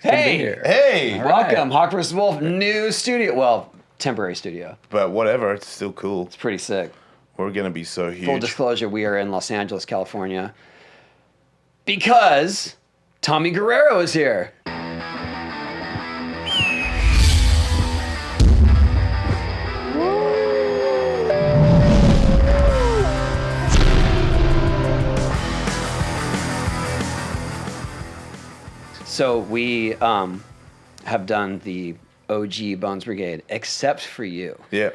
Hey, Hey, welcome, Hawk vs. Wolf, new studio. Well, temporary studio. but whatever, it's still cool. It's pretty sick. We're gonna be so huge. Full disclosure, we are in Los Angeles, California, because Tommy Guerrero is here. So we have done the OG Bones Brigade, except for you. Yeah.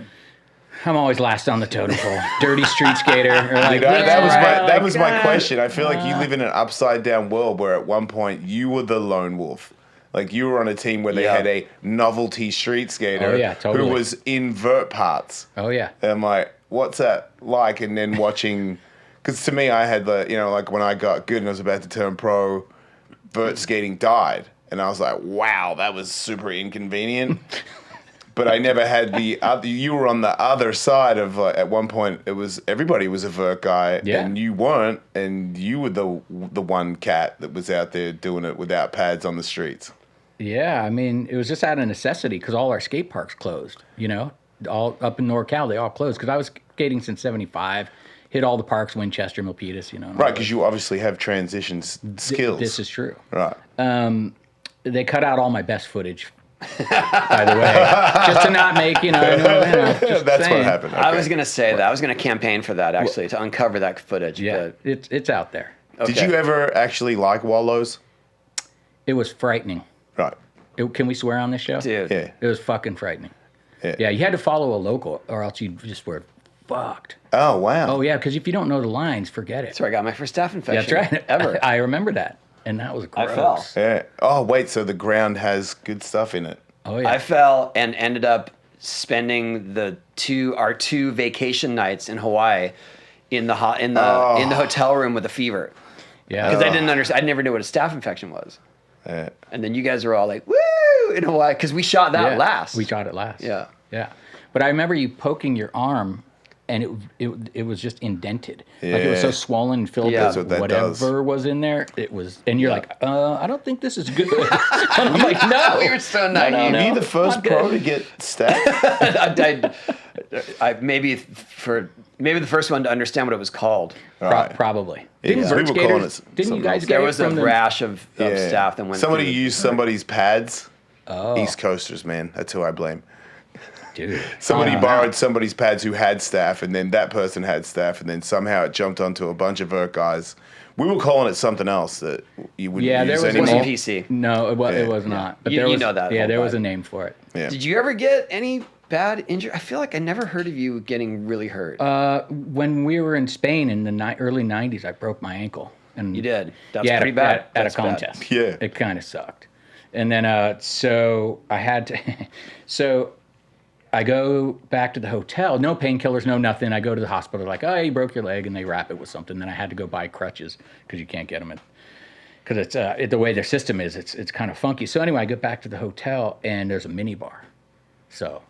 I'm always last on the totem pole. Dirty street skater. Or like, That was my question. I feel like you live in an upside down world where at one point you were the lone wolf. Like you were on a team where they had a novelty street skater who was in vert parts. Oh yeah. And I'm like, what's that like? And then watching, because to me I had like when I got good and I was about to turn pro, vert skating died. And I was like, wow, that was super inconvenient. But I never had the other. You were on the other side of. At one point, everybody was a vert guy, and you weren't, and you were the one cat that was out there doing it without pads on the streets. Yeah, I mean, it was just out of necessity because all our skate parks closed. You know, all up in NorCal, they all closed because I was skating since '75. Hit all the parks, Winchester, Milpitas. You know, right? Because you obviously have transition skills. This is true. Right. They cut out all my best footage. By the way, just to not make that's saying. What happened. Okay. I was gonna say that. I was gonna campaign for that actually to uncover that footage. Yeah, but... it's out there. Okay. Did you ever actually like Wallows? It was frightening. Right. Can we swear on this show? Dude. Yeah. It was fucking frightening. Yeah, you had to follow a local, or else you just were fucked. Oh wow. Oh yeah, because if you don't know the lines, forget it. That's where I got my first staph infection. That's right. Ever. I remember that. And that was gross. I fell. Yeah. Oh, wait, so the ground has good stuff in it. Oh, yeah. I fell and ended up spending our two vacation nights in Hawaii in the hotel room with a fever. Yeah. Because I didn't understand. I never knew what a staph infection was. Yeah. And then you guys were all like, woo, in Hawaii, because we shot that last. We shot it last. Yeah. Yeah. But I remember you poking your arm, and it was just indented. Yeah. Like it was so swollen and filled with whatever was in there. It was, and you're like, I don't think this is good. And I'm like, no. We were so naive. No. Were you the first pro to get stabbed? Maybe the first one to understand what it was called. Right. Probably. Yeah, didn't you guys get there was a rash of staph that went Somebody through. used somebody's pads. Oh. East Coasters, man. That's who I blame. Dude. Somebody borrowed somebody's pads who had staph, and then that person had staph, and then somehow it jumped onto a bunch of vert guys. We were calling it something else that you wouldn't use anymore. Wasn't PC. No, it was not. But you know that. Yeah, there was a name for it. Yeah. Did you ever get any bad injury? I feel like I never heard of you getting really hurt. When we were in Spain in the early 90s, I broke my ankle. And you did? That's pretty bad. At a contest. Bad. Yeah. It kind of sucked. And then, so I had to... So I go back to the hotel. No painkillers, no nothing. I go to the hospital. Like, oh, you broke your leg, and they wrap it with something. Then I had to go buy crutches because you can't get them. Because it's the way their system is, it's kind of funky. So anyway, I get back to the hotel, and there's a mini bar. So,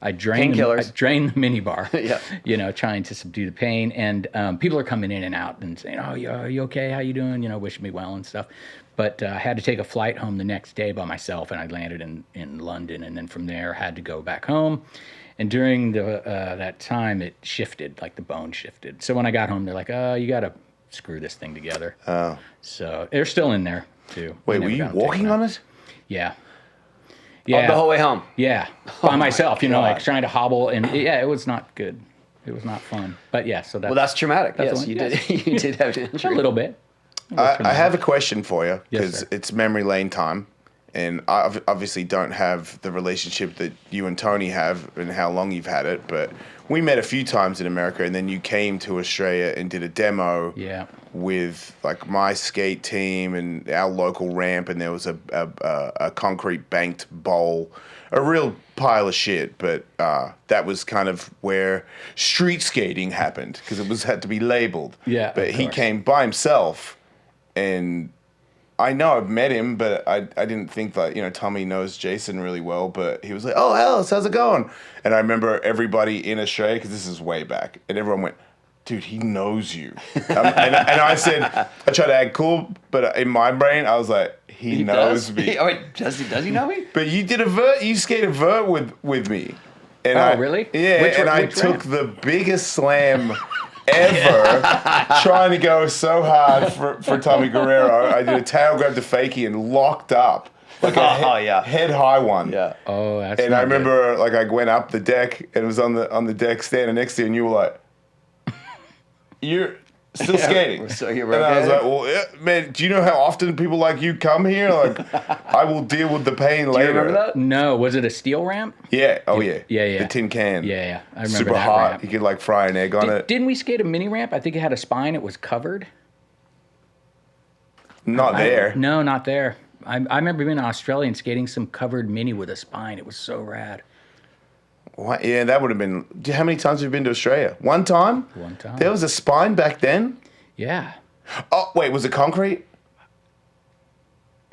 I drain the mini bar. Yeah. Trying to subdue the pain. And people are coming in and out and saying, "Oh, are you okay? How you doing?" Wishing me well and stuff. But I had to take a flight home the next day by myself, and I landed in London. And then from there, had to go back home. And during that time, it shifted, like the bone shifted. So when I got home, they're like, "Oh, you got to screw this thing together." Oh. So they're still in there, too. Wait, were you walking on it? Yeah. Yeah. The whole way home? Yeah. By myself, like trying to hobble. And it was not good. It was not fun. But yeah, so that's traumatic. Yes, you did have an injury. A little bit. I have a question for you because Yes, it's memory lane time, and I obviously don't have the relationship that you and Tony have and how long you've had it, but we met a few times in America, and then you came to Australia and did a demo with like my skate team and our local ramp, and there was a concrete banked bowl, a real pile of shit, but that was kind of where street skating happened because it had to be labeled. Yeah, but he came by himself. And I know I've met him, but I didn't think that, Tommy knows Jason really well, but he was like, "Oh, Ellis, how's it going?" And I remember everybody in Australia, because this is way back, and everyone went, dude, he knows you. And I said, I tried to act cool, but in my brain, I was like, he knows me. Oh, wait, does he know me? But you did a vert, you skated vert with me. And really? Yeah, I took the biggest slam ever trying to go so hard for Tommy Guerrero. I did a tail grab to fakie and locked up. Like a head high one. Yeah. Oh, that's And I remember like I went up the deck and was on the deck standing next to you and you were like, you're still skating. So you're and I was okay. like, well, yeah, man, do you know how often people like you come here? Like, I will deal with the pain later. Do you remember that? No, was it a steel ramp? Yeah. Oh, yeah. Yeah. The tin can. Yeah. I remember Super that hot. ramp. You could like fry an egg on it. Didn't we skate a mini ramp? I think it had a spine. It was covered. Not there. No, not there. I remember being in Australia and skating some covered mini with a spine. It was so rad. What? Yeah, that would have been. How many times have you been to Australia? One time? One time. There was a spine back then? Yeah. Oh, wait, was it concrete?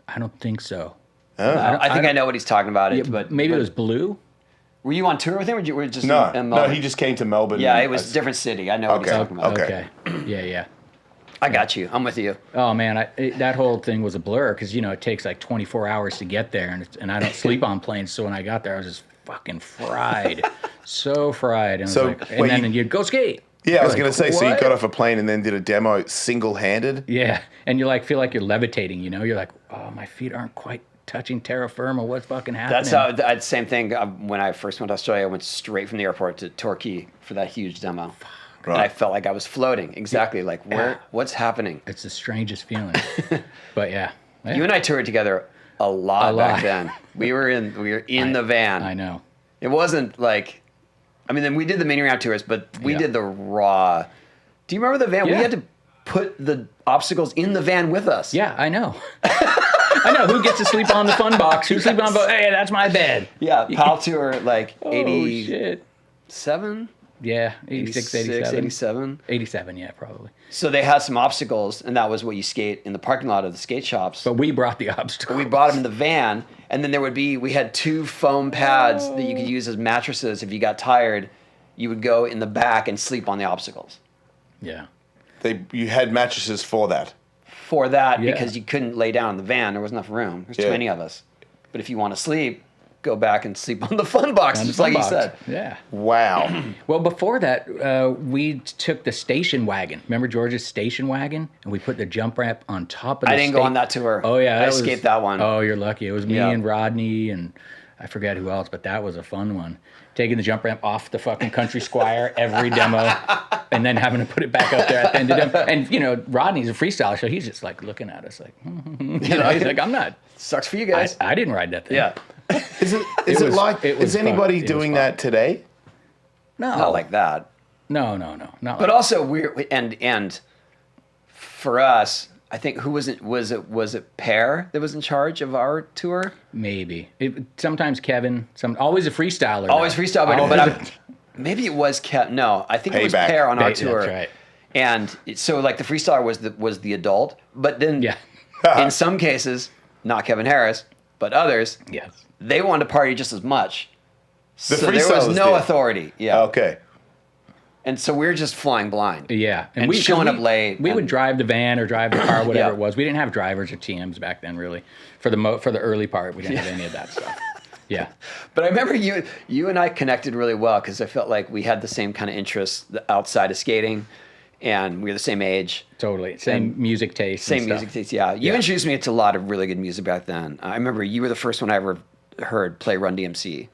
I don't think so. Oh. I think I know what he's talking about. Yeah, But maybe it was blue. Were you on tour with him, or were you just No, in no, Melbourne? he just came to Melbourne. Yeah, and it was a different city. I know what he's Okay. talking about. Okay. Yeah. I got you. I'm with you. Oh man, that whole thing was a blur because it takes like 24 hours to get there, and I don't sleep on planes. So when I got there, I was just fucking fried, so fried. And, So, then you'd go skate. Yeah, I was You're going to like, say, so you "What?" got off a plane and then did a demo single-handed? Yeah, and you feel like you're levitating. You're like, oh, my feet aren't quite touching terra firma. What's fucking happening? That's how. Same thing. When I first went to Australia, I went straight from the airport to Torquay for that huge demo. Right. And I felt like I was floating. Exactly. Like what's happening? It's the strangest feeling. But yeah. You and I toured together a lot back then. We were in the van. I know. It wasn't like, then we did the mini ramp tours, but we did the raw. Do you remember the van? Yeah. We had to put the obstacles in the van with us. Yeah, I know. I know. Who gets to sleep on the fun box? Who's sleeping on the hey, that's my bed. Yeah, PAL tour like Oh, 87? shit. Yeah, 86, 87. 87. 87, yeah, probably. So they had some obstacles, and that was what you skate in the parking lot of the skate shops. But we brought the obstacle. We brought them in the van, and then we had 2 foam pads that you could use as mattresses. If you got tired, you would go in the back and sleep on the obstacles. Yeah. You had mattresses for that. For that, Yeah. because you couldn't lay down in the van. There wasn't enough room. There's too Yeah. many of us. But if you want to sleep, go back and sleep on the fun box, On the just like fun you box. said. Yeah. Wow. Well, before that, we took the station wagon. Remember George's station wagon? And we put the jump ramp on top of the I didn't go on that tour. Oh, yeah. I escaped that one. Oh, you're lucky. It was me Yeah. and Rodney and I forget who else, but that was a fun one. Taking the jump ramp off the fucking Country Squire every demo and then having to put it back up there at the end of the demo. And, Rodney's a freestyler, so he's just like looking at us like, he's like, I'm not. Sucks for you guys. I didn't ride that thing. Yeah. Is anybody fun. It was doing fun. that today? No. Not like that. No. Not But like also and for us, I think who was it Pear that was in charge of our tour? maybe. Sometimes Kevin, always a freestyler. Always though. freestyle, but maybe it was No, I think it was Payback. Pear on our That's tour. right. And so like the freestyler was the adult, but then Yeah. in some cases, not Kevin Harris, but others, Yes. they wanted to party just as much. The So there was freestylers no did. authority. Yeah. Okay. And so we were just flying blind. Yeah, And showing up late We would and- drive the van or drive the car, whatever Yeah. it was. We didn't have drivers or TMs back then, really. For the early part, we didn't have any of that stuff. Yeah, But I remember you and I connected really well because I felt like we had the same kind of interests outside of skating, and we were the same age. totally. Same music taste. Same and stuff. music taste, yeah. You introduced me to a lot of really good music back then. I remember you were the first one I ever heard play Run DMC.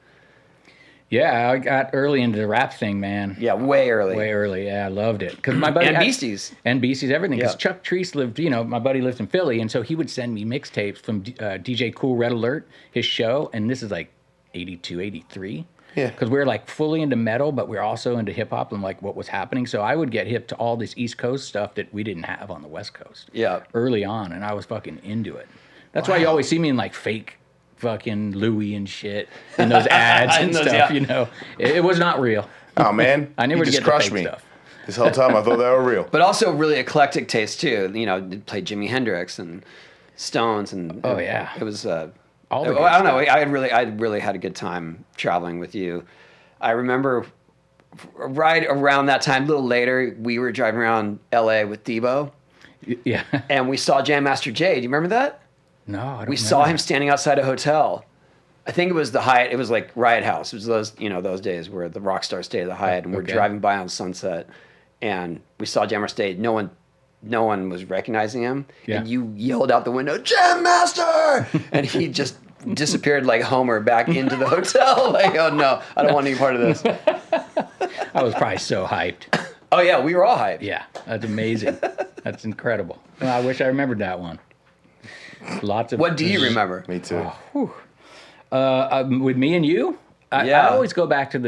Yeah, I got early into the rap thing, man. Yeah, way early. Way early. Yeah, I loved it. Cause my buddy And Beasties. And Beasties, everything. Because Yeah. Chuck Treese lived, my buddy lived in Philly, and so he would send me mixtapes from DJ Cool Red Alert, his show, and this is like 82, 83. Yeah. Because we were like fully into metal, but we are also into hip hop and like what was happening. So I would get hip to all this East Coast stuff that we didn't have on the West Coast. Yeah. Early on, and I was fucking into it. That's why you always see me in like fake fucking Louis and shit in those ads and those, stuff, yeah. It was not real. Oh, man. I never you get just the crushed fake me. stuff. This whole time I thought they were real. But also really eclectic taste too. Played Jimi Hendrix and Stones and Oh, yeah. It was All the I good don't know. stuff. I really had a good time traveling with you. I remember right around that time, a little later, we were driving around L.A. with Debo, Yeah. and we saw Jam Master Jay. Do you remember that? No, I don't We remember saw him that. standing outside a hotel. I think it was the Hyatt. It was like Riot House. It was those days where the rock stars stayed at the Hyatt, and we're Okay. driving by on Sunset, and we saw Jam Master Jay. No one was recognizing him, Yeah. and you yelled out the window, "Jam Master!" and he just disappeared like Homer back into the hotel. Like, oh no, I don't want any part of this. I was probably so hyped. Oh yeah, we were all hyped. Yeah, that's amazing. That's incredible. Well, I wish I remembered that one. Lots of. What do you remember? Me too. With me and you? I Yeah. always go back to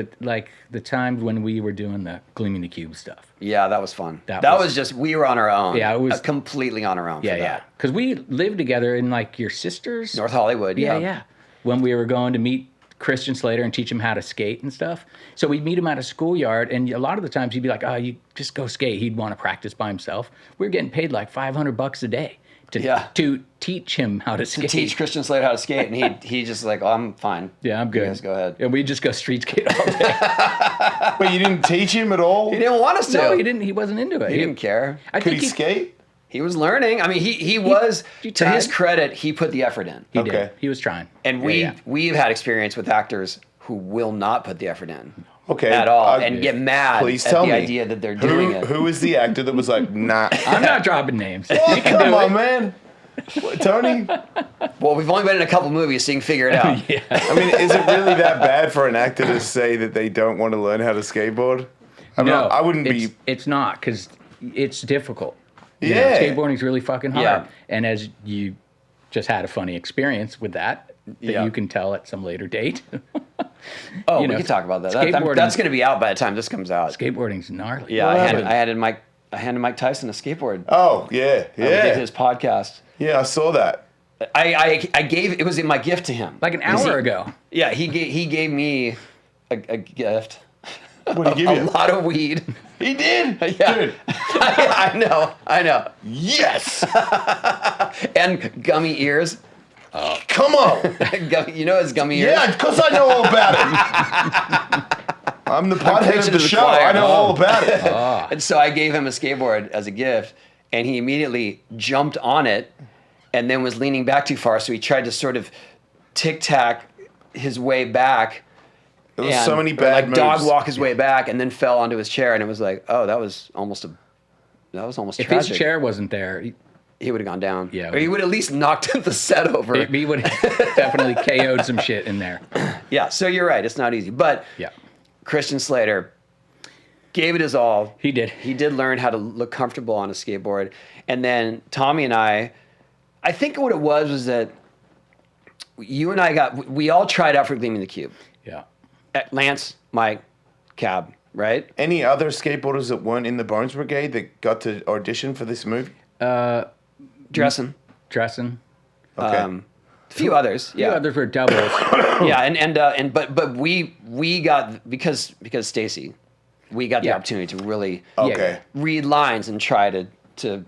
the times when we were doing the Gleaming the Cube stuff. Yeah, that was fun. That That was- was just we were on our own. Yeah, it was- completely on our own. Yeah, for yeah. that. Because we lived together in like your sister's. North Hollywood. Yeah, Yeah, yeah. When we were going to meet Christian Slater and teach him how to skate and stuff. So we'd meet him at a schoolyard, and a lot of the times he'd be like, "Oh, you just go skate." He'd want to practice by himself. We were getting paid like $500 a day to teach him how to skate. Teach Christian Slater how to skate, and he just like, oh, I'm fine. Yeah, I'm good. You guys go ahead. And we'd just go street skate all day. Wait, you didn't teach him at all? He didn't want us to. No, he didn't. He wasn't into it. He didn't care. I Could think he skate? He was learning. I mean, he was. he To his tried. credit, he put the effort in. He Okay. did. He was trying. And we've had experience with actors who will not put the effort in Okay. at all and get mad Please at tell the me. idea that they're doing it. Who is the actor that was like, nah? I'm not dropping names. Oh, You can come do on, it. man. What, Tony? Well, we've only been in a couple movies, so you can figure it out. Yeah. I mean, is it really that bad for an actor to say that they don't want to learn how to skateboard? I mean, No, I wouldn't it's, be. It's not because it's difficult. You know, Yeah. skateboarding's really fucking hard. Yeah. And as you just had a funny experience with that Yeah. you can tell at some later date. Oh, You know, we can talk about that. skateboarding- That's going to be out by the time this comes out. Skateboarding's gnarly. Yeah, What I happened? handed Mike Tyson a skateboard. Oh, yeah, We did yeah. his podcast. Yeah, I saw that. I gave it was my gift to him. Like an hour ago. Yeah, he gave me a gift. What did he A give you? lot of weed. He did? Yeah. Dude, I know. yes! And gummy ears. Come on! You know his gummy ears? Yeah, because I know all about it. I'm the pothead preaching of to the the show. choir. I know all about it. And so I gave him a skateboard as a gift, and he immediately jumped on it and then was leaning back too far, so he tried to sort of tic-tac his way back. There was so many or bad like moves. dog walk his way back and then fell onto his chair, and it was like, oh, that was almost If tragic. his chair wasn't there, He would have gone down. Yeah. Or he would at least knocked the set over. he would have definitely KO'd some shit in there. Yeah, so you're right. It's not easy. But Yeah. Christian Slater gave it his all. He did. He did learn how to look comfortable on a skateboard. And then Tommy and I think what it was that you and I we all tried out for Gleaming the Cube. Yeah. Lance, Mike, Cab, right? Any other skateboarders that weren't in the Bones Brigade that got to audition for this movie? Dressing. Dressing. Okay. A few others. Yeah. Yeah. Others were doubles. Yeah, but we got because Stacy, we got the Yeah. opportunity to really Okay. read lines and try to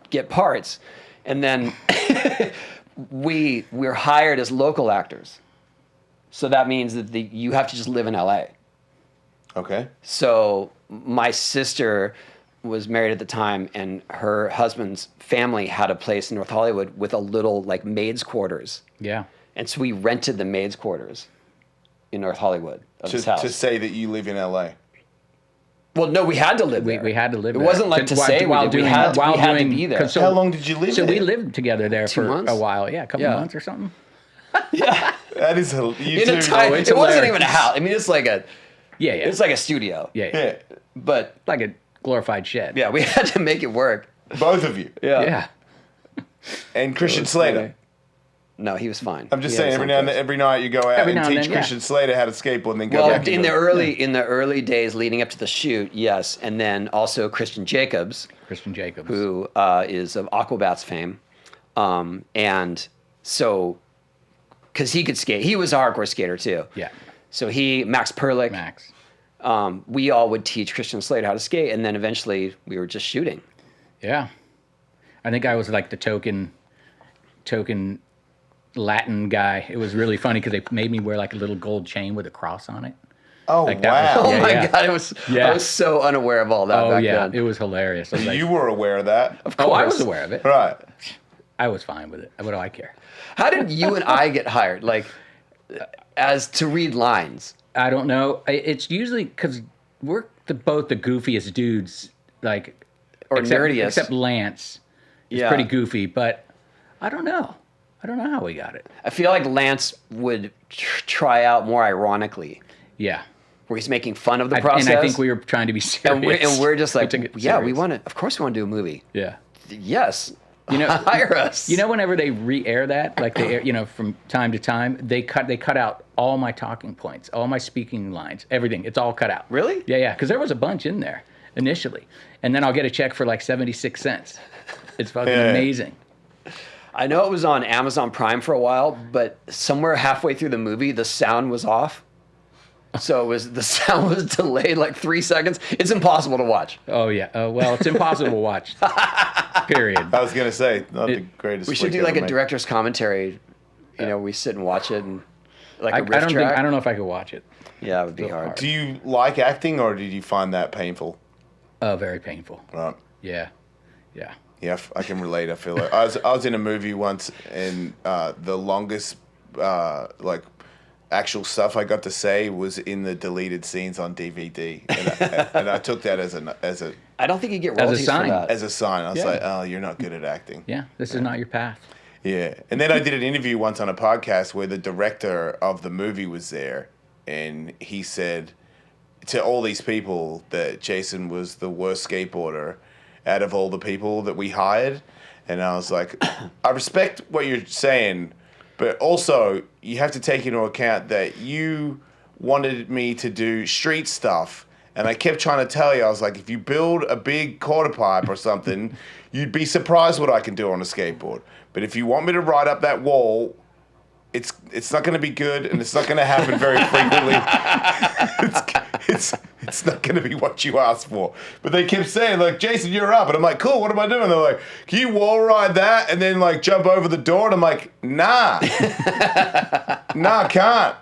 get parts, and then we're hired as local actors, so that means that you have to just live in LA. Okay. So my sister was married at the time, and her husband's family had a place in North Hollywood with a little like maid's quarters. Yeah. And so we rented the maid's quarters in North Hollywood of his To house. say that you live in LA. Well, no, we had to live there. We had to live It there. wasn't like to say we did. We had to be there. 'cause How long did you live So there? we lived together there 2 for months? a while. Yeah, a couple Yeah. months or something. That is you In a two. tiny, it's it wasn't hilarious. even a house. I mean, it's like a studio. Yeah. Yeah. But Like a glorified shed. yeah, we had to make it work. Both of you. Yeah. And Christian was Slater. funny. No, he was fine. I'm just He saying, had his every own now and place. every night you go out Every and now and teach then, yeah. Christian Slater how to skateboard and then go Well, back in into the early days leading up to the shoot, yes, and then also Christian Jacobs, Christian Jacobs. who is of Aquabats fame, and so because he could skate, he was a hardcore skater too. Yeah. So Max Perlick, Max. we all would teach Christian Slater how to skate, and then eventually we were just shooting. Yeah. I think I was like the token Latin guy. It was really funny because they made me wear like a little gold chain with a cross on it. Oh, Like, wow. that was- Oh yeah, my yeah. God, I Yeah. was so unaware of all that Oh back yeah, then. it was hilarious. I was like, You were aware of that? Of oh, I course. was aware of it. Right. I was fine with it. What do I care? How did you and I get hired? Like, as to read lines? I don't know. It's usually because we're both the goofiest dudes, like, Or except, nerdiest. Except Lance is Yeah. pretty goofy, but I don't know. I don't know how we got it. I feel like Lance would try out more ironically, Yeah. where he's making fun of the process. And I think we were trying to be serious. and we're just like, took it yeah, we serious. want to. Of course, we want to do a movie. Yeah. Yes, You know, hire us. You know, whenever they re-air that, like they, from time to time, they cut out all my talking points, all my speaking lines, everything. It's all cut out. Really? Yeah, yeah. Because there was a bunch in there initially, and then I'll get a check for like 76 cents. It's fucking amazing. I know it was on Amazon Prime for a while, but somewhere halfway through the movie, the sound was off. So the sound was delayed like 3 seconds. It's impossible to watch. Oh yeah. Well, it's impossible to watch. Period. I was going to say, not the greatest. We should do like a director's commentary. You know, we sit and watch it and like a riff I track. don't know if I could watch it. Yeah, it would be hard. Do you like acting, or did you find that painful? Very painful. Right. Yeah. Yeah. Yeah, I can relate. I feel like I was in a movie once, and the longest like actual stuff I got to say was in the deleted scenes on DVD, and I took that as a I don't think you get royalties sign. for that. as a sign. I was Yeah. like, oh, you're not good at acting. Yeah. This is not your path. Yeah, and then I did an interview once on a podcast where the director of the movie was there, and he said to all these people that Jason was the worst skateboarder out of all the people that we hired. And I was like, I respect what you're saying, but also you have to take into account that you wanted me to do street stuff. And I kept trying to tell you, I was like, if you build a big quarter pipe or something, you'd be surprised what I can do on a skateboard. But if you want me to ride up that wall, it's not going to be good, and it's not going to happen very frequently. It's not going to be what you asked for. But they kept saying, like, Jason, you're up. And I'm like, cool, what am I doing? They're like, can you wall ride that and then, like, jump over the door? And I'm like, nah. Nah, I can't.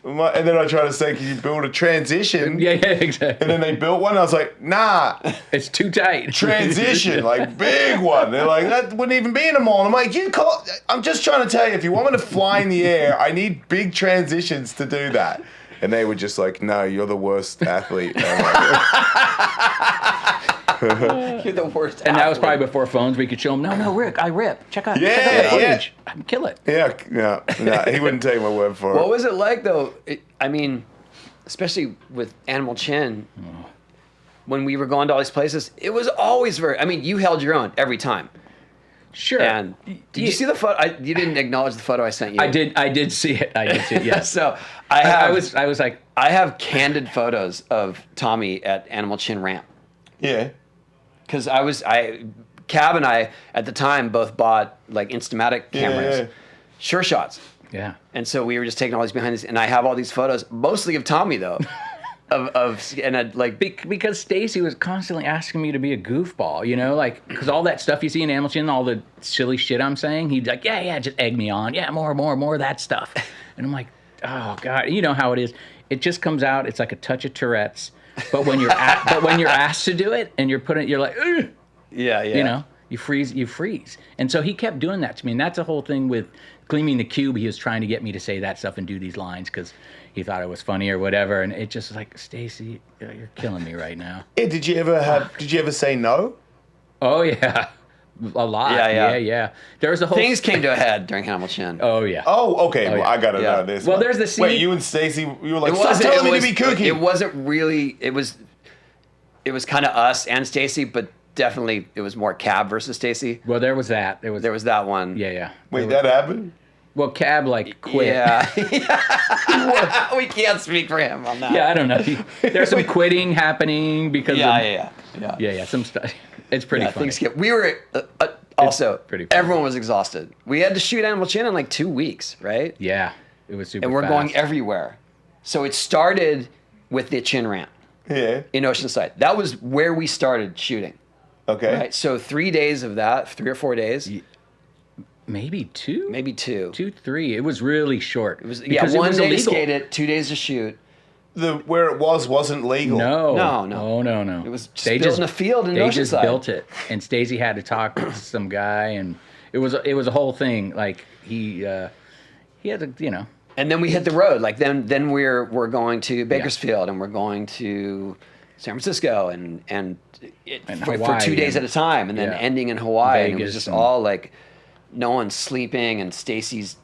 And then I try to say, can you build a transition? Yeah, exactly. And then they built one. I was like, nah. It's too tight. Transition, like big one. They're like, that wouldn't even be in a mall. I'm like, I'm just trying to tell you, if you want me to fly in the air, I need big transitions to do that. And they were just like, no, you're the worst athlete. You're the worst. And that was athlete. probably before phones. We could show him. No, Rick, I rip. Check out the Yeah, footage. I can kill it. Yeah, he wouldn't take my word for it. What was it like though? I mean, especially with Animal Chin, when we were going to all these places, it was always very. I mean, you held your own every time. Sure. And did you see the photo? You didn't acknowledge the photo I sent you. I did see it. Yes. So I was like, I have candid photos of Tommy at Animal Chin Ramp. Yeah. Because Cab and I at the time both bought like Instamatic cameras, Yeah. Sure Shots. yeah. And so we were just taking all these behind the scenes, and I have all these photos, mostly of Tommy though, Because Stacy was constantly asking me to be a goofball, like, because all that stuff you see in Animal Chin, all the silly shit I'm saying, he'd like, yeah, just egg me on. Yeah, more of that stuff. And I'm like, oh, God, you know how it is. It just comes out. It's like a touch of Tourette's. But when you're asked to do it and you're like, ugh, yeah. you freeze. And so he kept doing that to me. And that's the whole thing with Gleaming the Cube. He was trying to get me to say that stuff and do these lines because he thought it was funny or whatever. And it just was like, Stacy, you're killing me right now. Yeah, did you ever say no? Oh, yeah. A lot. Yeah. There was a whole... Things came to a head during Animal Chin. Oh, yeah. Oh, okay. Well, yeah. I gotta Yeah. know this. Well, one. there's the scene... Wait, you and Stacy, you were like, stop telling me to be kooky. It wasn't really. It was kind of us and Stacy, but definitely it was more Cab versus Stacy. Well, there was that. There was that one. Yeah. Wait, that happened? Well, Cab, like, quit. Yeah. We can't speak for him on that. Yeah, I don't know. There's some quitting happening because Yeah. some stuff. It's pretty funny. We were also pretty funny. everyone was exhausted. We had to shoot Animal Chin in like 2 weeks, right? Yeah, it was super And we're fast. going everywhere. So it started with the Chin Ramp Yeah. in Oceanside. That was where we started shooting. Okay. Right. So 3 days of that, 3 or 4 days, Maybe two? maybe 2. 2, 3. It was really short. It was because one day to illegal. skate it, 2 days to shoot. where it wasn't legal. No. No. It was just built in a field in Oceanside. They just built it, and Stacey had to talk to some guy, and it was a whole thing. Like he had to, you know. And then we hit the road. Like then we're going to Bakersfield, and we're going to San Francisco, and for 2 days at a time, and then ending in Hawaii. Vegas, and it was just all like no one's sleeping, and Stacey's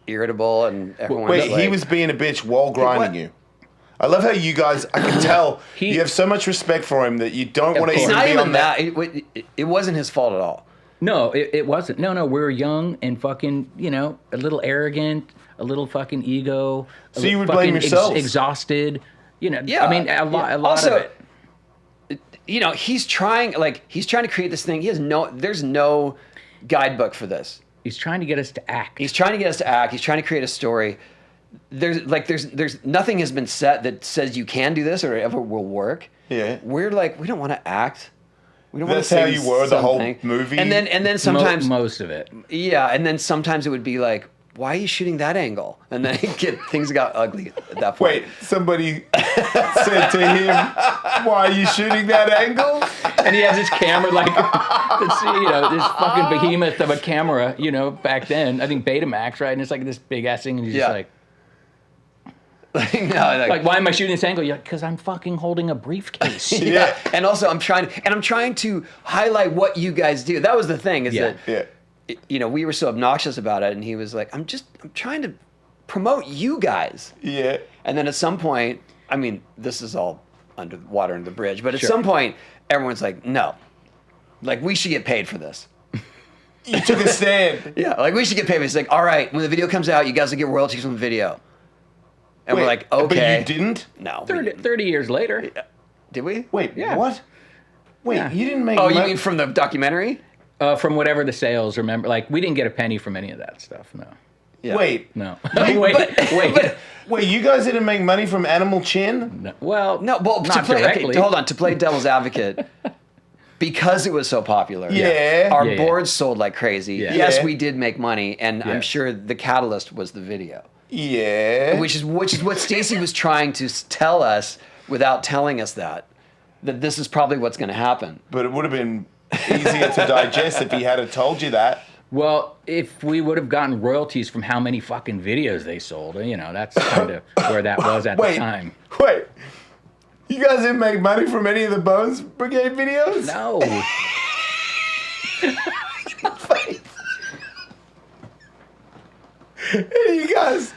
irritable, and everyone's Wait, like, he was being a bitch while grinding you. I love how you guys. I can tell you have so much respect for him that you don't want to it's even not be even on that. It wasn't his fault at all. No, it wasn't. No, we were young and fucking, you know, a little arrogant, a little fucking ego. So you would blame yourselves. Exhausted. You know, Yeah, I mean, a lot also, of it. You know, he's trying to create this thing. There's no guidebook for this. He's trying to get us to act. He's trying to get us to act. He's trying to create a story. There's nothing has been set that says you can do this or it ever will work. Yeah. We're like, we don't want to act. We don't That's want how to you were the whole movie. And then sometimes most of it. Yeah, and then sometimes it would be like, why are you shooting that angle? And then things got ugly at that point. Wait, somebody said to him, "Why are you shooting that angle?" And he has his camera like, this fucking behemoth of a camera. You know, back then I think Betamax, right? And it's like this big ass thing, and he's just like. Like, why am I shooting this angle? You're like, because I'm fucking holding a briefcase. Yeah, and also I'm trying to highlight what you guys do. That was the thing, that you know, we were so obnoxious about it, and he was like, I'm trying to promote you guys. Yeah. And then at some point, I mean, this is all under water under the bridge, but at some point, everyone's like, no, like we should get paid for this. You took a stand. Yeah, like we should get paid. It's like, all right, when the video comes out, you guys will get royalties from the video. And we're like, okay. But you didn't? No. 30 years later. Did we? Wait, Yeah. what? Wait, you didn't make Oh, money? you mean from the documentary? From whatever the sales, remember? Like, we didn't get a penny from any of that stuff, no. Yeah. Wait. No. But Wait, you guys didn't make money from Animal Chin? No. Well, not directly. Okay, hold on. To play devil's advocate, because it was so popular, our boards sold like crazy. Yeah. Yes, Yeah. we did make money, and I'm sure the catalyst was the video. Yeah. Which is what Stacey was trying to tell us without telling us that this is probably what's going to happen. But it would have been easier to digest if he had told you that. Well, if we would have gotten royalties from how many fucking videos they sold, you know, that's kind of where that was at the time. Wait. You guys didn't make money from any of the Bones Brigade videos? No. And you guys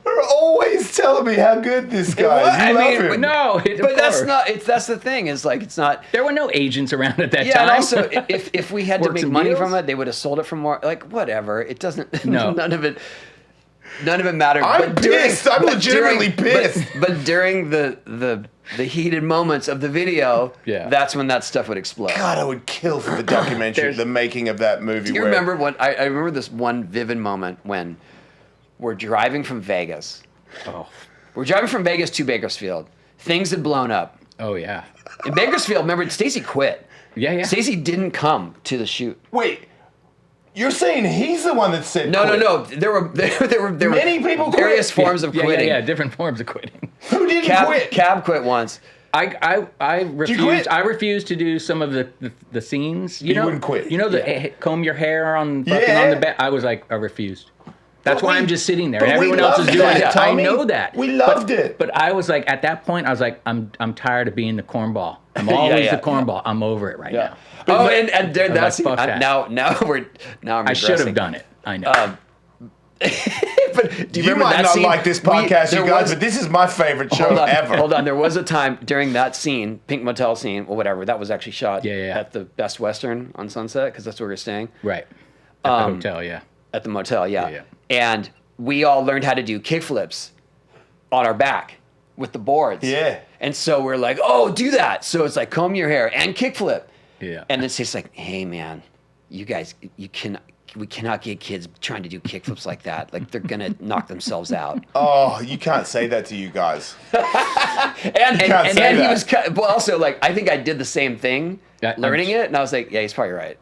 are always telling me how good this guy is. You love him. No, But that's the thing, is like, it's not. There were no agents around at that Yeah, time. and also, if we had to Works make and money deals? from it, they would have sold it for more. Like, whatever. It doesn't. No. None of it mattered. I'm pissed. I'm legitimately pissed. But during the heated moments of the video, that's when that stuff would explode. God, I would kill for the documentary, the making of that movie. Do you remember when I remember this one vivid moment when we're driving from Vegas. Oh. We're driving from Vegas to Bakersfield. Things had blown up. Oh, yeah. In Bakersfield, remember, Stacey quit. Yeah. Stacey didn't come to the shoot. Wait, you're saying he's the one that said No. quit. There were Many people quit. various forms of quitting. Yeah, different forms of quitting. Who didn't quit? Cab quit once. I refused. quit? I refused to do some of the scenes. You know, wouldn't quit. You know the comb your hair on fucking on the bed. I was like, I refused. That's why I'm just sitting there. but And we everyone else is loved doing that, it. I Tommy. know that. We loved it. But I was like, at that point, I was like, I'm tired of being the cornball. I'm always the cornball. I'm over it right now. Oh, and that's fuck that. now I'm I should have regressing. done it. I know. But do you remember might that not scene? like this podcast, you guys, but this is my favorite show ever. Hold on. There was a time during that scene, Pink Motel scene, or whatever, that was actually shot at the Best Western on Sunset, because that's where we were staying. Right. At the hotel, yeah. At the motel, Yeah. And we all learned how to do kickflips on our back with the boards. Yeah. And so we're like, oh, do that. So it's like comb your hair and kickflip. Yeah. And it's just like, hey, man, you guys, we cannot get kids trying to do kickflips like that. Like, they're going to knock themselves out. Oh, you can't say that to you guys. And then he was, well, also, like, I think I did the same thing, learning it. And I was like, yeah, he's probably right.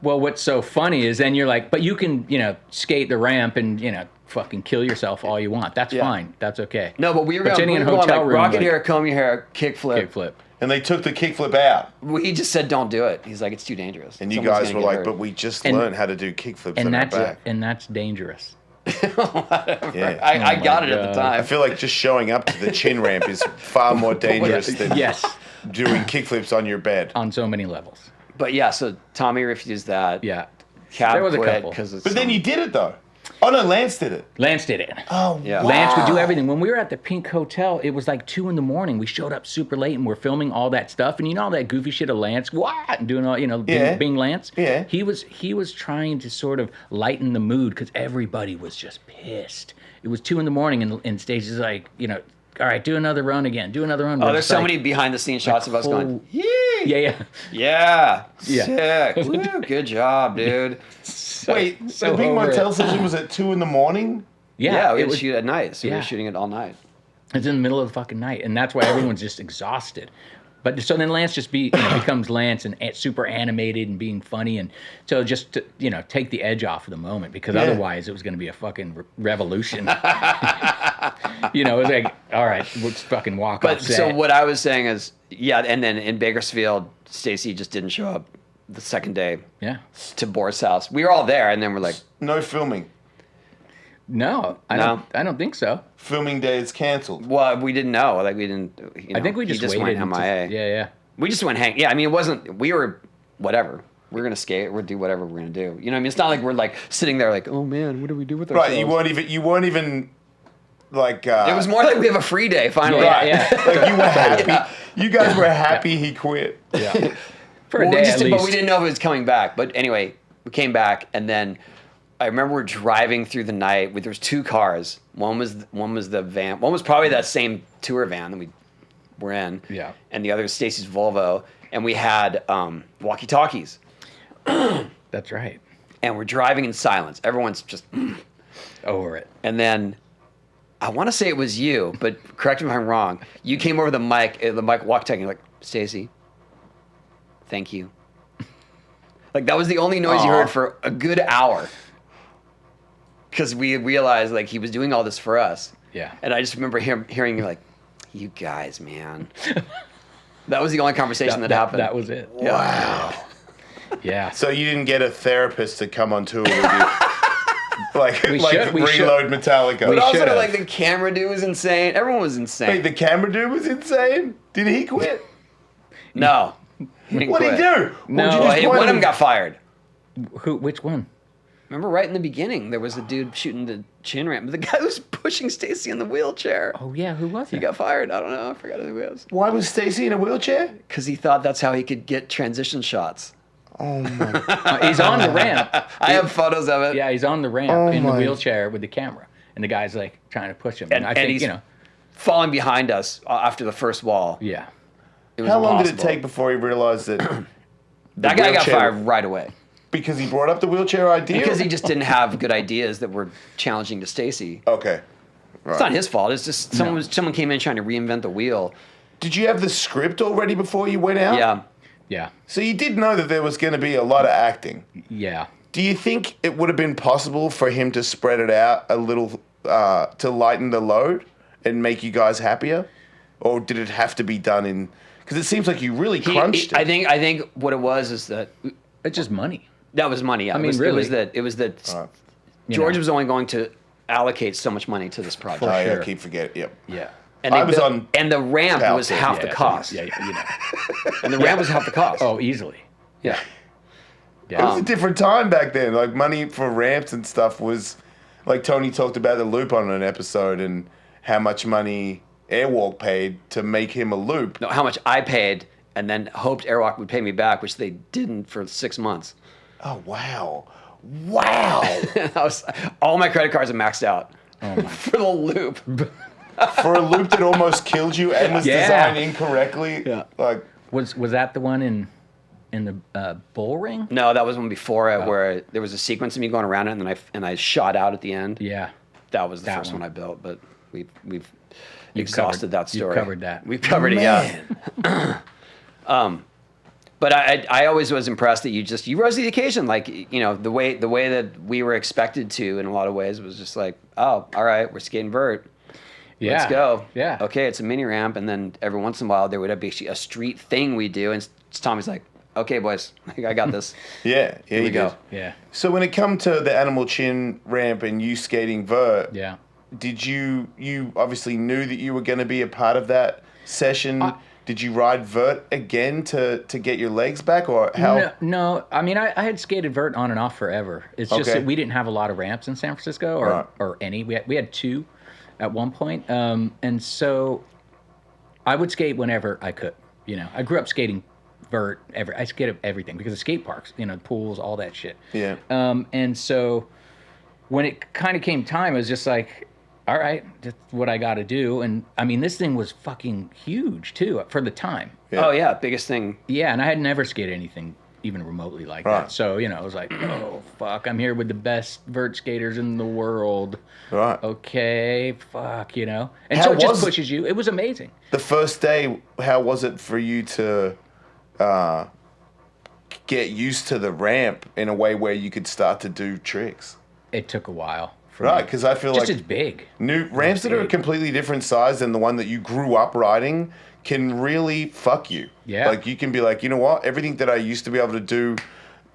Well, what's so funny is then you're like, but you can, skate the ramp and, fucking kill yourself all you want. That's fine. That's okay. No, but we were sitting going in a hotel like room, rocket like, hair, comb your hair, kickflip. kickflip. And they took the kickflip out. He just said, "Don't do it." He's like, "It's too dangerous." And you Someone's guys gonna were get like, hurt. but we just And- learned how to do kickflips on our back. And that's dangerous. Yeah. I got it at the God. I time. feel like just showing up to the chin ramp is far more dangerous than Yes, doing kickflips on your bed. on so many levels. But yeah, so Tommy refused that. Yeah. Cab There was a quit couple. because. But then you did it though. Oh no, Lance did it. Lance did it. Oh Yeah. Lance would do everything. When we were at the Pink Hotel, it was like 2 a.m. We showed up super late and we're filming all that stuff. And all that goofy shit of Lance, what? And doing all, being Lance. Yeah. He was trying to sort of lighten the mood because everybody was just pissed. It was 2 a.m. and Stacey's like, all right, do another run again. Do another run. Oh, We're there's just so like, many behind the scenes shots of us going, "Yee!" Yeah. Yeah. Yeah. Sick. Woo, good job, dude. Wait, so the big over motel it. session was at 2 a.m? Yeah, we it had to was, shoot at night, so we yeah. were shooting it all night. it's in the middle of the fucking night. And that's why everyone's just exhausted. But so then Lance just becomes Lance and super animated and being funny. And so just to, take the edge off of the moment because otherwise it was going to be a fucking revolution. It was like, all right, let's fucking walk But off set. so what I was saying is, yeah, and then in Bakersfield, Stacy just didn't show up the second day Yeah. to Boris' house. We were all there, and then we're like, No filming. No, I don't think so. Filming day is cancelled. well, we didn't know. Like, we didn't, I think we he just went waited. MIA. Yeah. We just went hang. Yeah, I mean, it wasn't, we were, whatever. We're going to skate. We'll do whatever we're going to do. You know what I mean? It's not like we're like sitting there like, oh man, what do we do with ourselves? Right, you weren't even like It was more like we have a free day, finally. Yeah, yeah. like you were happy. You guys were happy he quit. Yeah. For Well, a day at least. but we didn't know if it was coming back. But anyway, we came back, and then I remember we're driving through the night. There was 2 cars. One was the van. One was probably that same tour van that we were in. Yeah. And the other was Stacy's Volvo, and we had walkie-talkies. That's right. And we're driving in silence. Everyone's just. Over it. And then I want to say it was you, but correct me if I'm wrong. You came over the mic walkie-talkie, and you're like, Stacy, thank you. Like, that was the only noise you Aw. heard for a good hour. Because we realized, like, he was doing all this for us. Yeah. And I just remember hearing you like, you guys, man. That was the only conversation that happened. That was it. Yeah. Wow. Yeah. So you didn't get a therapist to come on tour with you, like We like should. Reload Metallica. But We also, should've. like, the camera dude was insane. Everyone was insane. Wait, the camera dude was insane. Did he quit? No. He didn't What did he quit. do? No, Would you Well, just one point of them him- got fired. Which one? Remember, right in the beginning, there was a dude shooting the chin ramp. The guy who was pushing Stacy in the wheelchair. Oh yeah, who was it? He got fired. I don't know. I forgot who it was. Why was Stacy in a wheelchair? Because he thought that's how he could get transition shots. Oh my! He's on the ramp. I have photos of it. Yeah, he's on the ramp Oh in the my. wheelchair with the camera, and the guy's like trying to push him. And, I and think he's falling behind us after the first wall. Yeah. It was How long did it impossible. take before he realized that? That guy got wheelchair- fired right away. Because he brought up the wheelchair idea. Because he just didn't have good ideas that were challenging to Stacy. Okay. Right. It's not his fault. It's just someone came in trying to reinvent the wheel. Did you have the script already before you went out? Yeah. Yeah. So you did know that there was going to be a lot of acting. Yeah. Do you think it would have been possible for him to spread it out a little to lighten the load and make you guys happier, or did it have to be done in? Because it seems like you really crunched it. I think what it was is that It's just money. that was money. Yeah. I mean, it was that Right. George know. was only going to allocate so much money to this project. Oh, yeah, sure. I keep forgetting. Yep. Yeah. And I they was built- on and the ramp Pal was Fit, half Yeah, the so, cost. Yeah, And the ramp was half the cost. Oh, easily. yeah. It was Um, a different time back then. Like money for ramps and stuff was, like Tony talked about the loop on an episode and how much money Airwalk paid to make him a loop. No, how much I paid, and then hoped Airwalk would pay me back, which they didn't for 6 months. Oh wow, wow! All my credit cards are maxed out Oh, for the loop. For a loop that almost killed you and was Yeah. designed incorrectly. Yeah. Like Was that the one in the bull ring? No, that was one before it, where there was a sequence of me going around it, and then I shot out at the end. Yeah. That was the That first one. one I built, but we've You've exhausted covered- that story. You've covered that. We've covered it, yeah. man. But I always was impressed that you rose to the occasion. Like, you know, the way that we were expected to in a lot of ways was just like, oh, all right, we're skating vert. Yeah. Let's go. Yeah. Okay, it's a mini ramp, and then every once in a while there would be a street thing we do, and Tommy's like, okay, boys, I got this. Yeah, Here we go. Yeah. So when it come to the Animal Chin ramp and you skating vert, Yeah. did you obviously knew that you were going to be a part of that session? Did you ride vert again to get your legs back, or how? No. I mean, I had skated vert on and off forever. It's just that we didn't have a lot of ramps in San Francisco, or any. We had 2 at one point, and so I would skate whenever I could. You know, I grew up skating vert. I skated everything because of skate parks, you know, pools, all that shit. Yeah. And so when it kind of came time, it was just like, all right, that's what I got to do. And I mean, this thing was fucking huge too for the time. Yeah. Oh yeah, biggest thing. Yeah, and I had never skated anything even remotely like that. So, you know, I was like, oh, fuck, I'm here with the best vert skaters in the world. Right. Okay, fuck, you know. And How so it just was- pushes you. It was amazing. The first day, how was it for you to get used to the ramp in a way where you could start to do tricks? It took a while. For Right, me. because I feel Just like it's big. new ramps that are a completely different size than the one that you grew up riding can really fuck you. Yeah. Like you can be like, you know what? Everything that I used to be able to do,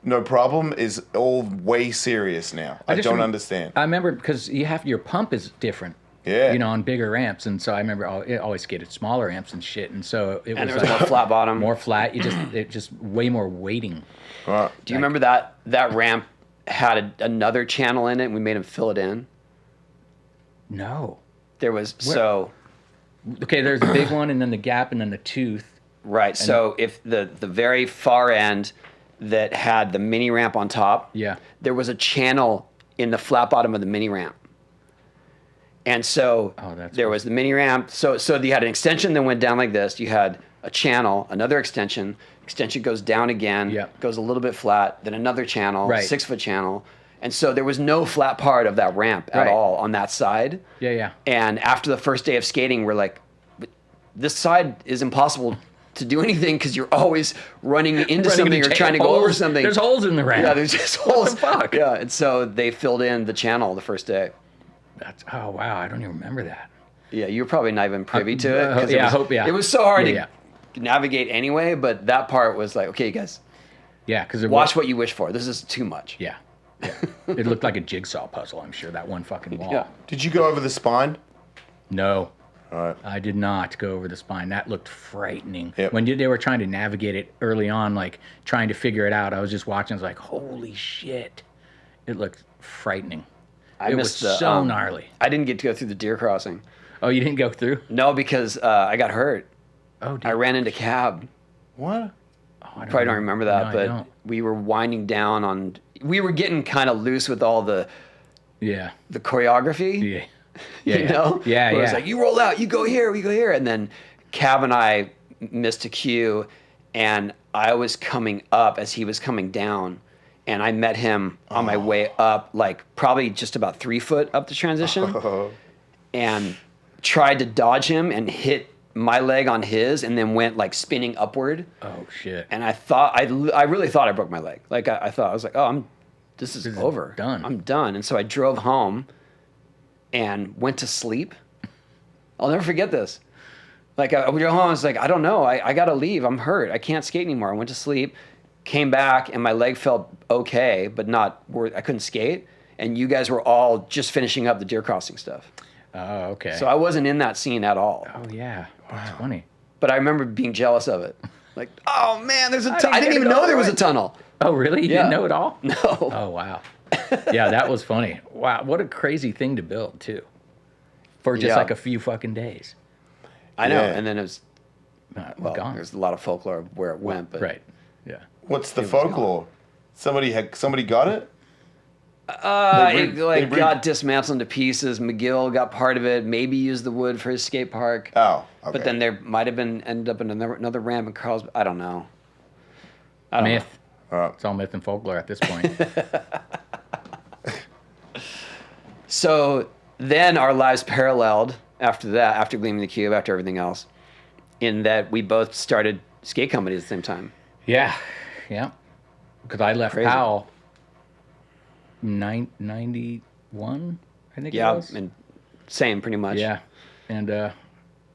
no problem, is all way serious now. I just don't understand. I remember because your pump is different. Yeah. You know, on bigger ramps, and so I remember I always skated smaller ramps and shit, and so it And was there was more flat bottom. more flat. It just way more weighting. Right. Do you remember that ramp had another channel in it, and we made him fill it in? No. There was Okay, there's the big one, and then the gap, and then the tooth. right. So if the very far end that had the mini ramp on top, Yeah. there was a channel in the flat bottom of the mini ramp. And so that's there cool. was the mini ramp. So you had an extension that went down like this. You had a channel, another extension. Extension goes down again, Yeah. goes a little bit flat, then another channel, Right. 6-foot channel. And so there was no flat part of that ramp at Right. all on that side. Yeah. And after the first day of skating, we're like, this side is impossible to do anything because you're always running into something or trying to go over something. There's holes in the ramp. Yeah, there's just holes. the fuck? Yeah, and so they filled in the channel the first day. Oh wow, I don't even remember that. Yeah, you were probably not even privy to it. 'cause I hope. It was so hard Yeah. to navigate anyway, but that part was like, okay, you guys, Yeah, because watch what you wish for. This is too much. Yeah. It looked like a jigsaw puzzle. I'm sure that one fucking wall. Yeah. Did you go over the spine? No. All right. I did not go over the spine. That looked frightening. Yep. When they were trying to navigate it early on, like trying to figure it out, I was just watching. I was like, holy shit. It looked frightening. It was so gnarly. I didn't get to go through the deer crossing. Oh, you didn't go through? No, because I got hurt. Oh, dude. I ran into cab. What? Oh, I Probably don't remember that, No, I but don't. we were winding down on. We were getting kind of loose with all the Yeah. choreography. Yeah. Yeah. You know? Yeah, Where yeah. It's like, you roll out, you go here, we go here. And then Cab and I missed a cue, and I was coming up as he was coming down. And I met him on my way up, like probably just about 3 foot up the transition, and tried to dodge him and hit my leg on his, and then went like spinning upward. Oh, shit. And I really thought I broke my leg. Like I thought, I was like, oh, this is over. done. I'm done. And so I drove home and went to sleep. I'll never forget this. Like I would go home, I was like, I don't know. I got to leave. I'm hurt. I can't skate anymore. I went to sleep, came back, and my leg felt okay, but I couldn't skate. And you guys were all just finishing up the deer crossing stuff. Oh, okay. So I wasn't in that scene at all. Oh, yeah. That's funny. But I remember being jealous of it. Like, oh man, there's a I tunnel. I didn't didn't even get to know go there was a right. tunnel. Oh, really? You Yeah. didn't know it all? No. Oh, wow. Yeah, that was funny. Wow, what a crazy thing to build, too. For just Yeah. like a few fucking days. I know. Yeah. And then it was, well, Gone. there's a lot of folklore of where it went. But Right. Yeah. What's the was folklore? Somebody got it? It they got dismantled into pieces. McGill got part of it. Maybe used the wood for his skate park. Oh, okay. But then there might have ended up in another ramp in Carlsbad. I don't know. I don't Myth. All right. It's all myth and folklore at this point. So then our lives paralleled after that, after Gleaming the Cube, after everything else, in that we both started skate companies at the same time. Yeah, yeah. Because I left Crazy. Powell 91, I think it Yeah, was. and same pretty much. Yeah, and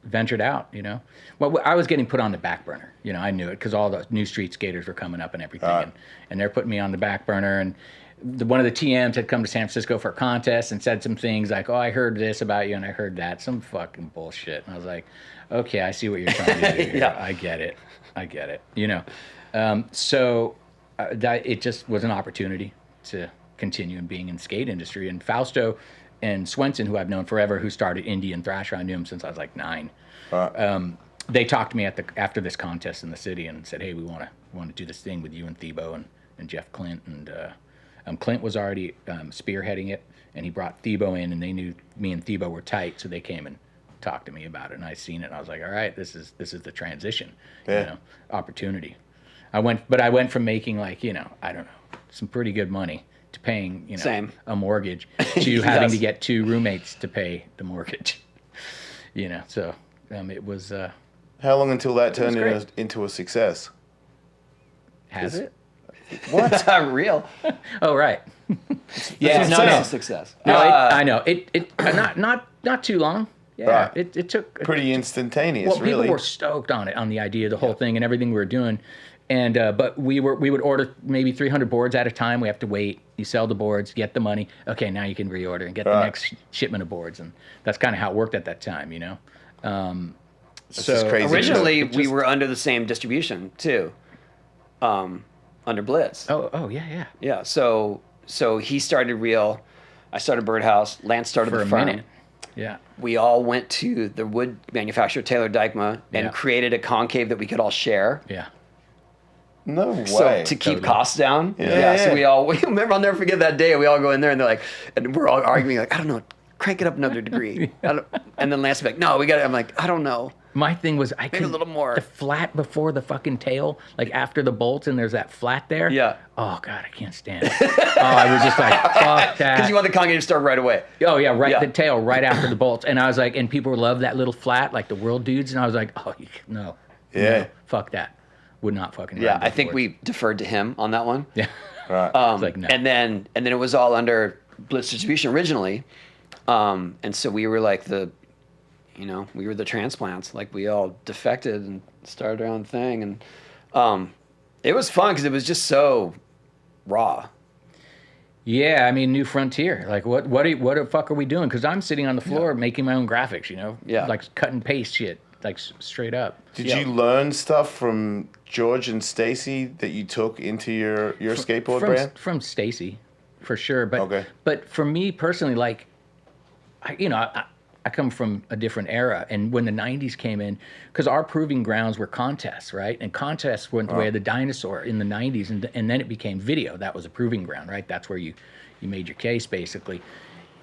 ventured out, you know. Well, I was getting put on the back burner. You know, I knew it because all the new street skaters were coming up and everything, and they're putting me on the back burner. And one of the TMs had come to San Francisco for a contest and said some things like, "Oh, I heard this about you and I heard that," some fucking bullshit. And I was like, "Okay, I see what you're trying to do here. Yeah. I get it. You know, so that it just was an opportunity to continue in being in the skate industry. And Fausto and Swenson, who I've known forever, who started indie and thrasher, I knew him since I was like 9. They talked to me after this contest in the city and said, "Hey, we want to do this thing with you and Thebo and Jeff Clint." And Clint was already spearheading it, and he brought Thebo in, and they knew me and Thebo were tight, so they came and talked to me about it, and I seen it, and I was like, "All right, this is the transition, you know, opportunity." I went from making like, you know, I don't know, some pretty good money to paying, you know, Same. a mortgage to having to Yes. get 2 roommates to pay the mortgage. You know, so it was. How long until that turned great. into a success? Has it? What? Real? Oh right. Yeah, what no, I'm no saying. success. No, I know it. Not too long. Yeah, Right. it took. Pretty instantaneous, Well, really. people were stoked on it, on the idea, the whole thing, and everything we were doing. And but we would order maybe 300 boards at a time. We have to wait. You sell the boards, get the money. Okay, now you can reorder and get the next shipment of boards, and that's kind of how it worked at that time, you know. just crazy. Originally, we were under the same distribution too, under Blitz. Oh yeah. Yeah. So he started Real, I started Birdhouse, Lance started For the a firm. minute. Yeah. We all went to the wood manufacturer Taylor Dykma and Yeah. created a concave that we could all share. Yeah. No way. So to keep Totally. costs down, Yeah. So we remember. I'll never forget that day. We all go in there and they're like, and we're all arguing like, I don't know, crank it up another degree. And then Lance would be like, no, we got it. I'm like, I don't know. My thing was I could a little more. the flat before the fucking tail, like after the bolts, and there's that flat there. Yeah. Oh god, I can't stand it. Oh, I was just like, fuck that. Because you want the concave to start right away. Oh yeah, right. Yeah. The tail right after the bolts, and I was like, and people love that little flat, like the world dudes, and I was like, oh no, Yeah. no, fuck that, would not fucking. Yeah, ride I those think boards. we deferred to him on that one. Yeah. Right. It's like no. And then it was all under Blitz distribution originally, and so we were like we were the transplants. Like we all defected and started our own thing, and it was fun because it was just so raw. Yeah, I mean, new frontier. Like, what the fuck are we doing? Because I'm sitting on the floor making my own graphics, you know? Yeah. Like cut and paste shit, like straight up. Did Yeah. you learn stuff from George and Stacy that you took into your skateboard brand? From Stacy, for sure. But Okay. but for me personally, like, I come from a different era, and when the '90s came in, because our proving grounds were contests, right? And contests went the way of the dinosaur in the '90s, and then it became video. That was a proving ground, right? That's where you made your case basically,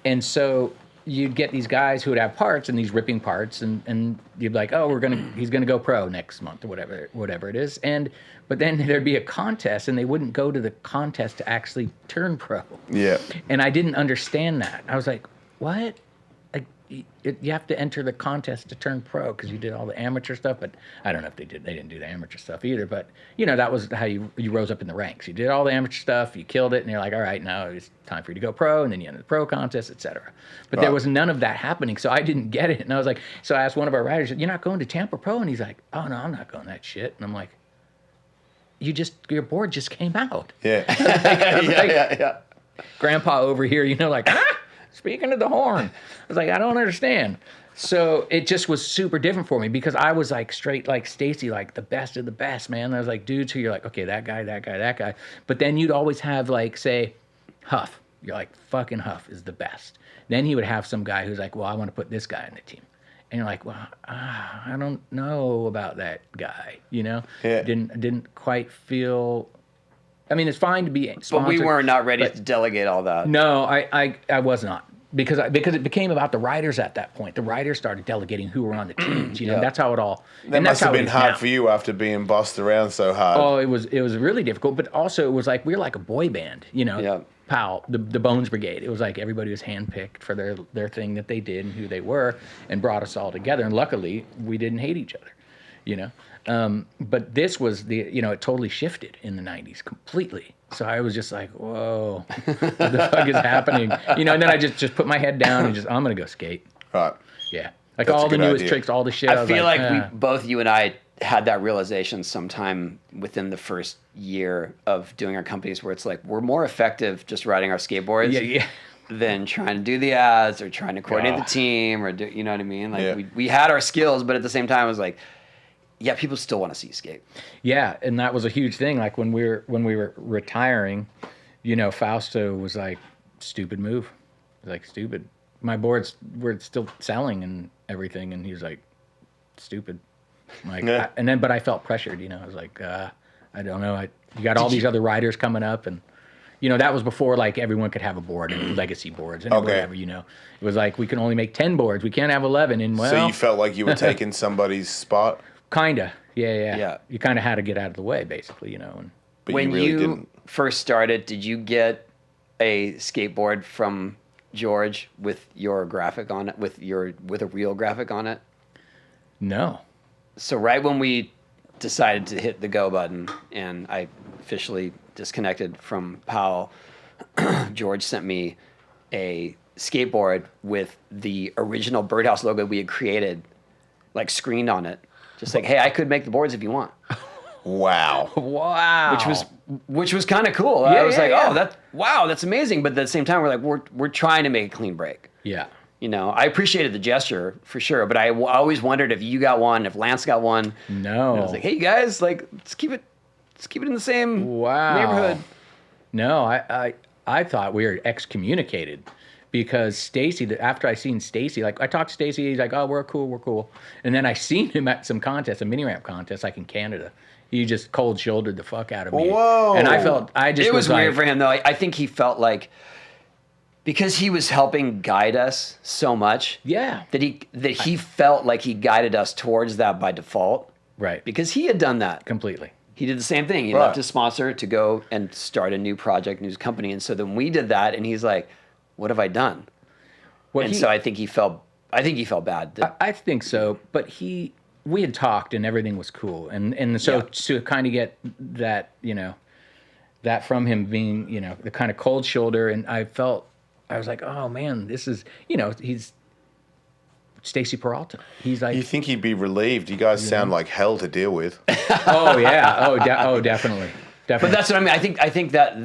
and so you'd get these guys who would have parts and these ripping parts, and you'd be like, oh, he's gonna go pro next month or whatever it is, but then there'd be a contest, and they wouldn't go to the contest to actually turn pro. Yeah. And I didn't understand that. I was like, what? Like, you have to enter the contest to turn pro because you did all the amateur stuff. But I don't know if they didn't do the amateur stuff either. But, that was how you rose up in the ranks. You did all the amateur stuff, you killed it, and you're like, all right, now it's time for you to go pro. And then you enter the pro contest, etc. But there was none of that happening. So I didn't get it. And I was like, so I asked one of our riders, you're not going to Tampa Pro? And he's like, oh, no, I'm not going that shit. And I'm like, your board just came out. Yeah. Yeah. Grandpa over here, like, speaking of the horn. I was like, I don't understand. So it just was super different for me because I was like straight like Stacy, like the best of the best, man. I was like dudes who you're like, okay, that guy. But then you'd always have like, say, Huff. You're like, fucking Huff is the best. Then he would have some guy who's like, well, I want to put this guy on the team. And you're like, well, I don't know about that guy, Yeah. Didn't quite feel. I mean, it's fine to be sponsored. But we were not ready to delegate all that. No, I was not. Because it became about the riders at that point. The riders started delegating who were on the teams. Yeah. That's how it all. That must have been hard for you after being bossed around so hard. Oh, it was really difficult. But also, it was like we were like a boy band. Yeah. Powell, the Bones Brigade. It was like everybody was handpicked for their thing that they did and who they were, and brought us all together. And luckily, we didn't hate each other. you know. But this was it totally shifted in the 90s completely. So I was just like, whoa, what the fuck is happening? And then I just put my head down and I'm going to go skate. Right. Yeah. Like That's all a the good newest idea. tricks, all the shit. I feel like both you and I had that realization sometime within the first year of doing our companies where it's like, we're more effective just riding our skateboards. Yeah. Than trying to do the ads or trying to coordinate the team or do, you know what I mean? Like Yeah. we had our skills, but at the same time it was like, yeah, people still want to see you skate. Yeah, and that was a huge thing. Like when we were retiring, Fausto was like, "Stupid move," like stupid. My boards were still selling and everything, and he was like, "Stupid." Like, Yeah. but I felt pressured. I was like, I don't know. You got all these other riders coming up, and that was before like everyone could have a board and legacy boards and whatever. It was like we can only make 10 boards. We can't have 11. And So you felt like you were taking somebody's spot, kinda, yeah. Yeah. You kind of had to get out of the way, basically, And but When you really didn't. first started, did you get a skateboard from George with your graphic on it, with a real graphic on it? no. So right when we decided to hit the go button and I officially disconnected from Powell, George sent me a skateboard with the original Birdhouse logo we had created, like screened on it. Just like, hey, I could make the boards if you want. Wow. Wow. Which was kind of cool. I was like, yeah. oh, that's amazing. But at the same time, we're like, we're trying to make a clean break. Yeah. I appreciated the gesture for sure, but I always wondered if you got one, if Lance got one. No. And I was like, hey, you guys, like, let's keep it in the same neighborhood. No, I thought we were excommunicated because Stacy, after I seen Stacy, like I talked to Stacy, he's like, oh, we're cool. And then I seen him at some contest, a mini ramp contest, like in Canada. He just cold shouldered the fuck out of me. Whoa. And It was weird for him though. I think he felt like, because he was helping guide us so much, Yeah. that he felt like he guided us towards that by default, Right. because he had done that. Completely. He did the same thing. He Right. left his sponsor to go and start a new project, new company, and so then we did that, and he's like, "What have I done?" So I think he felt bad. I think so, but we had talked and everything was cool, and so to kind of get that, that from him being, the kind of cold shoulder, and I was like, oh man, this is, he's Stacy Peralta. He's like, You think he'd be relieved? You guys sound like hell to deal with. oh yeah, definitely. But that's what I mean. I think that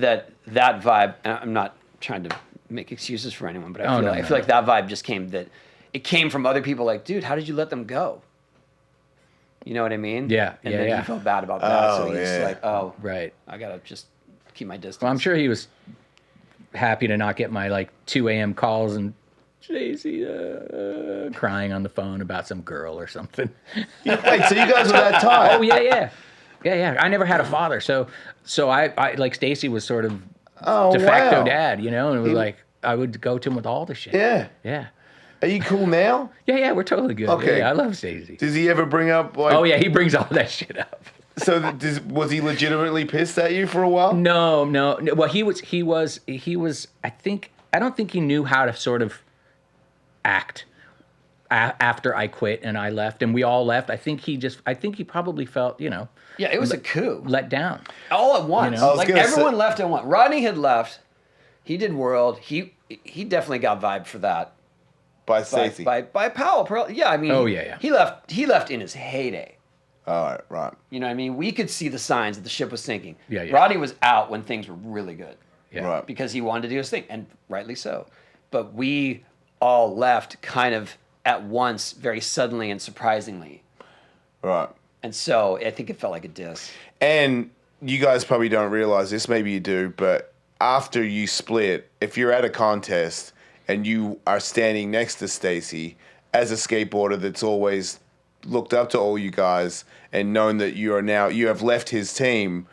vibe. And I'm not trying to make excuses for anyone, but I feel like that vibe just came from other people. Like, dude, how did you let them go? You know what I mean? Yeah, And yeah, then yeah. he felt bad about that, so Oh, he's yeah. like, oh, Right. I gotta just keep my distance. Well, I'm sure he was happy to not get my like 2 a.m. calls and Stacy crying on the phone about some girl or something. Wait, so you guys were that tight? Oh yeah. I never had a father, so I like Stacy was sort of de facto wow. dad, and it was like I would go to him with all the shit. Yeah. Are you cool now? Yeah, we're totally good. Okay. Yeah, I love Stacy. Does he ever bring up like? Oh yeah, he brings all that shit up. So was he legitimately pissed at you for a while? No. Well, he was. I don't think he knew how to sort of act after I quit and I left and we all left. I think he probably felt, yeah, it was a coup. let down. All at once. I was Like gonna everyone say- left at once. Rodney had left. He did World. He definitely got vibe for that. By Stacey. By Powell. Yeah, I mean. Oh, yeah. He left in his heyday. All right. You know what I mean? We could see the signs that the ship was sinking. Yeah. Rodney was out when things were really good. Yeah. Right. Because he wanted to do his thing, and rightly so. But we all left kind of at once, very suddenly and surprisingly. Right. And so I think it felt like a diss. And you guys probably don't realize this, maybe you do, but after you split, if you're at a contest and you are standing next to Stacy as a skateboarder that's always looked up to all you guys and known that you have left his team,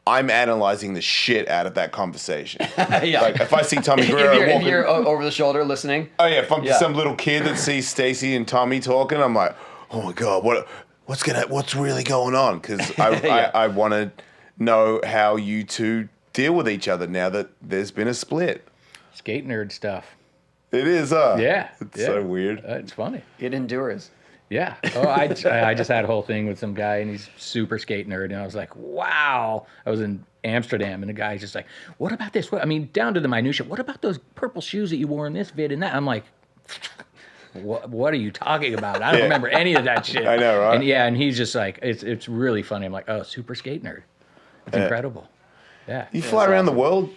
I'm analyzing the shit out of that conversation. Yeah. Like if I see Tommy Guerrero if walking, you're over the shoulder listening. oh yeah, if I'm Yeah. some little kid that sees Stacy and Tommy talking, I'm like, oh my god, what's really going on? Because Yeah. I want to know how you two deal with each other now that there's been a split. Skate nerd stuff. It is, huh? Yeah. It's so weird. It's funny. It endures. Yeah. Oh, I just had a whole thing with some guy, and he's super skate nerd, and I was like, wow. I was in Amsterdam, and the guy's just like, what about this? I mean, down to the minutia. What about those purple shoes that you wore in this vid and that? I'm like, what are you talking about? I don't remember any of that shit. I know, right? And yeah, and he's just like, it's really funny. I'm like, oh, super skate nerd. It's incredible. Yeah. You fly around the world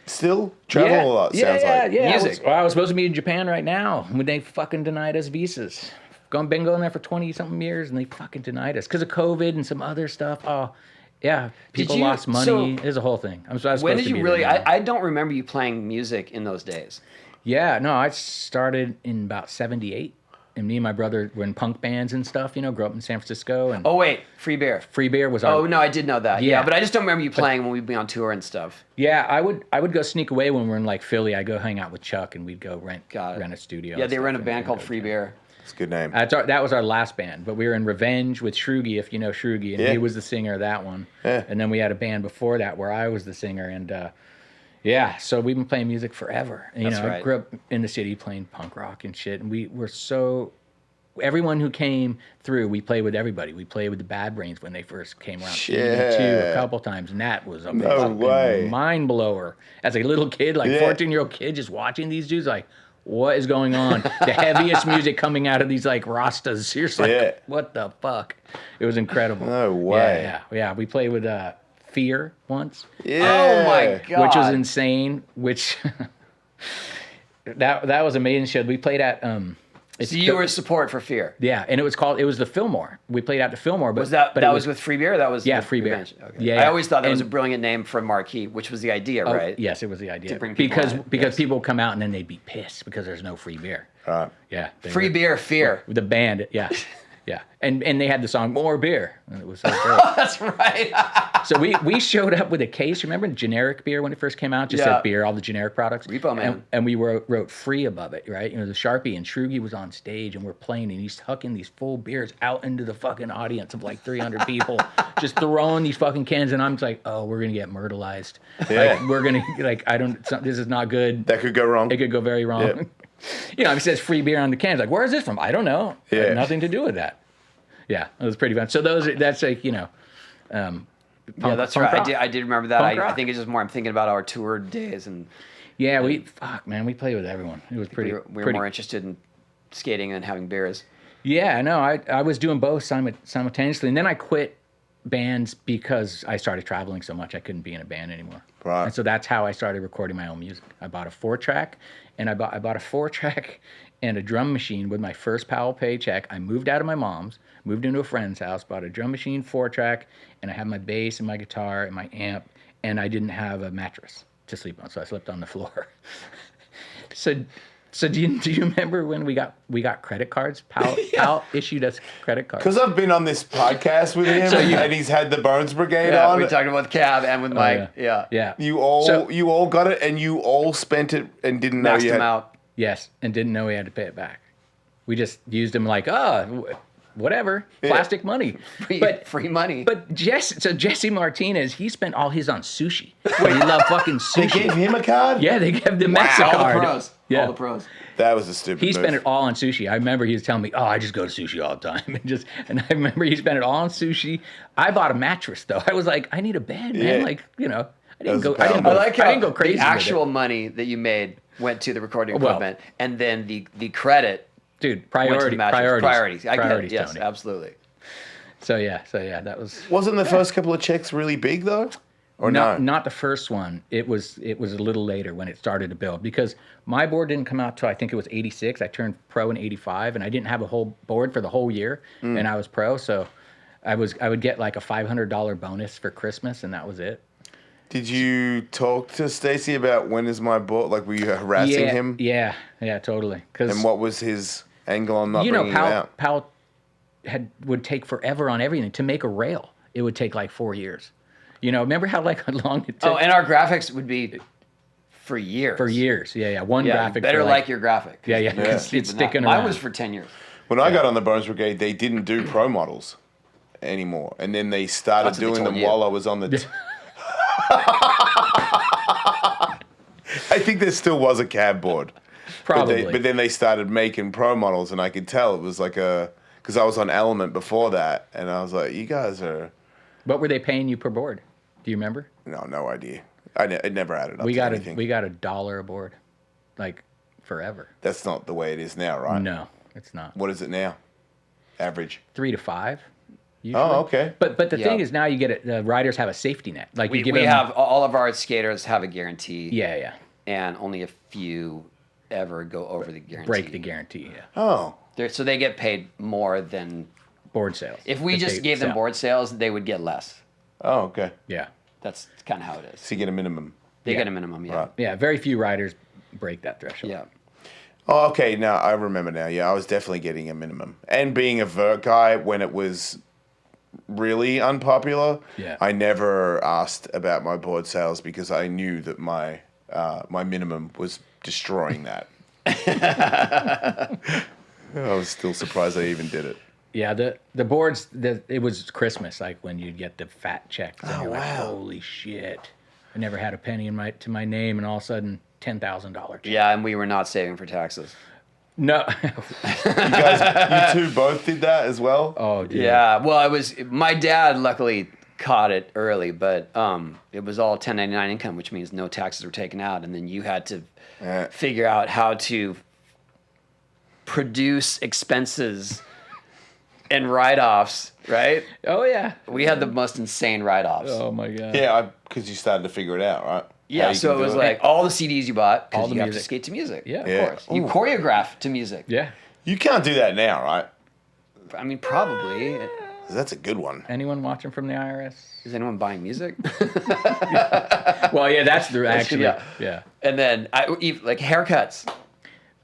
still? Travel a lot, sounds like. Yeah. Music. I was supposed to be in Japan right now when they fucking denied us visas. Been going there for 20-something years, and they fucking denied us because of COVID and some other stuff. Oh, yeah. People lost money. There's a whole thing. I was When did supposed to you be really? there. I don't remember you playing music in those days. Yeah, no, I started in about 78. And me and my brother were in punk bands and stuff, grew up in San Francisco. And Oh wait, Free Beer. Free Beer was our... Oh no, I did know that. Yeah, Yeah. but I just don't remember you playing when we'd be on tour and stuff. Yeah, I would go sneak away when we're in like Philly. I'd go hang out with Chuck, and we'd go rent a studio. Yeah, and they stuff, were in a and band we'd called go Free jam. Beer. It's a good name. That was our last band, but we were in Revenge with Shroogie, if you know Shroogie, and he was the singer of that one. Yeah. And then we had a band before that where I was the singer, and yeah, so we've been playing music forever. And, That's I right. grew up in the city playing punk rock and shit, and we were so... Everyone who came through, we played with everybody. We played with the Bad Brains when they first came around. Shit. A couple times, and that was a No fucking way. mind blower. As a little kid, like 14-year-old kid, just watching these dudes, like, what is going on? The heaviest music coming out of these like Rastas. You're just like, what the fuck? It was incredible. No way. Yeah. We played with Fear once. Yeah. Oh my god. Which was insane. Which that was an amazing show. We played at So you were support for Fear. yeah, and it was the Fillmore. We played out the Fillmore, but Was that but that it was with Free Beer? Or that was Yeah, with Free Beer. Revenge? Okay. Yeah, I yeah. always thought that was a And- brilliant name for Marquee, which was the idea, Oh, right? Yes, it was the idea. To bring people because in, because yes. people come out and then they'd be pissed because there's no free beer. Right. Yeah, they Free were- Beer, Fear. The band, yeah, yeah, and they had the song "More Beer," and it was so great. That's right. So we showed up with a case. Remember generic beer when it first came out? Just Yeah. said beer, all the generic products. Repo Man. And we wrote free above it, right? The Sharpie, and Shroogie was on stage, and we're playing, and he's hucking these full beers out into the fucking audience of like 300 people, just throwing these fucking cans, and I'm just like, oh, we're gonna get myrtleized. Yeah. Like, we're gonna this is not good. That could go wrong. It could go very wrong. Yeah. It says free beer on the cans. Like, where is this from? I don't know. It had Yeah. nothing to do with that. Yeah, it was pretty fun. So that's like, Yeah, that's punk right. rock. I did remember that. Punk I rock. think it's just more I'm thinking about our tour days, and Yeah, we played with everyone. It was pretty. we were pretty, more interested in skating and having beers. Yeah, no, I was doing both simultaneously, and then I quit bands because I started traveling so much I couldn't be in a band anymore. Right. And so that's how I started recording my own music. I bought a 4-track, and I bought a 4-track and a drum machine with my first Powell paycheck. I moved out of my mom's, moved into a friend's house, bought a drum machine, 4-track, and I had my bass and my guitar and my amp, and I didn't have a mattress to sleep on, so I slept on the floor. So do you remember when we got credit cards? Powell issued us credit cards. Because I've been on this podcast with him, and he's had the Bones Brigade Yeah, on. we talked about Cab and with Mike. yeah. You all So- got it, and you all spent it and didn't know Maxed you them had. out. Yes, and didn't know we had to pay it back. We just used them like, whatever, plastic money. Free money. But Jesse Martinez, he spent all his on sushi. He loved fucking They sushi. gave him a card? Yeah, they gave the All MasterCard. the pros. Yeah. All the pros. That was a stupid He move. spent it all on sushi. I remember he was telling me, "Oh, I just go to sushi all the time." And I remember he spent it all on sushi. I bought a mattress though. I was like, I need a bed, man. Yeah. Like, I didn't was go. a power I didn't move. go. I like how I didn't go crazy. the actual money that you made went to the recording Well, equipment, and then the credit dude, went to priorities. the mattress. Priorities. I get it. Priorities, Yes, Tony. absolutely. So yeah, that was Wasn't the first couple of checks really big, though? Or no? not the first one. It was a little later when it started to build because my board didn't come out till I think it was 86. I turned pro in 85, and I didn't have a whole board for the whole year, and I was pro, so I would get like a $500 bonus for Christmas, and that was it. Did you talk to Stacy about when is my board? Like, were you harassing him? Yeah, totally. And what was his angle on not bringing it Powell, out? Powell would take forever on everything. To make a rail, it would take like 4 years. Remember how long it took? Oh, and our graphics would be for years. For years, yeah. One Yeah, graphic. better for like your graphic. Yeah. It's It's not- sticking Mine around. was for 10 years. When I got on the Bones Brigade, they didn't do pro models anymore. And then they started That's what they doing told them you. while I was on the... I think there still was a cab board. Probably. But then they started making pro models, and I could tell it was like a because I was on Element before that, and I was like, you guys are. What were they paying you per board? Do you remember? No idea. It never added up We to got anything. we got $1 a board, like forever. That's not the way it is now, right? No, it's not. What is it now? Average. 3 to 5. Usually. Oh, okay. But the Yeah. thing is, now you get it. The riders have a safety net. Like you We give them, have all of our skaters have a guarantee. Yeah. And only a few ever go over the guarantee. Break the guarantee. Yeah. Oh. So they get paid more than Board sales. if we If just they gave them sell. board sales, they would get less. Oh, okay. Yeah. That's kind of how it is. So you get a minimum. They Yeah. get a minimum, yeah. Right. Yeah. Very few riders break that threshold. Yeah. Oh, okay. Now I remember now. Yeah, I was definitely getting a minimum. And being a vert guy when it was really unpopular, Yeah. I never asked about my board sales because I knew that my minimum was destroying that. I was still surprised I even did it. Yeah, the boards. It was Christmas, like when you'd get the fat checks. And you're like, wow. holy shit! I never had a penny to my name, and all of a sudden, $10,000 check. Yeah, and we were not saving for taxes. No. You guys, you two both did that as well? Oh, dude. Yeah, well, my dad luckily caught it early, but it was all 1099 income, which means no taxes were taken out, and then you had to figure out how to produce expenses and write-offs, right? Oh yeah. We had the most insane write-offs. Oh my god. Yeah, because you started to figure it out, right? How Yeah, you so can it was do like all the CDs you bought, All because the you have to music. skate to music. Yeah. Yeah. Of course. You Ooh. choreograph to music. Yeah. You can't do that now, right? I mean, probably. 'Cause that's a good one. Anyone watching from the IRS? Is anyone buying music? Well, yeah, that's the actually. yeah. Yeah. And then, like haircuts.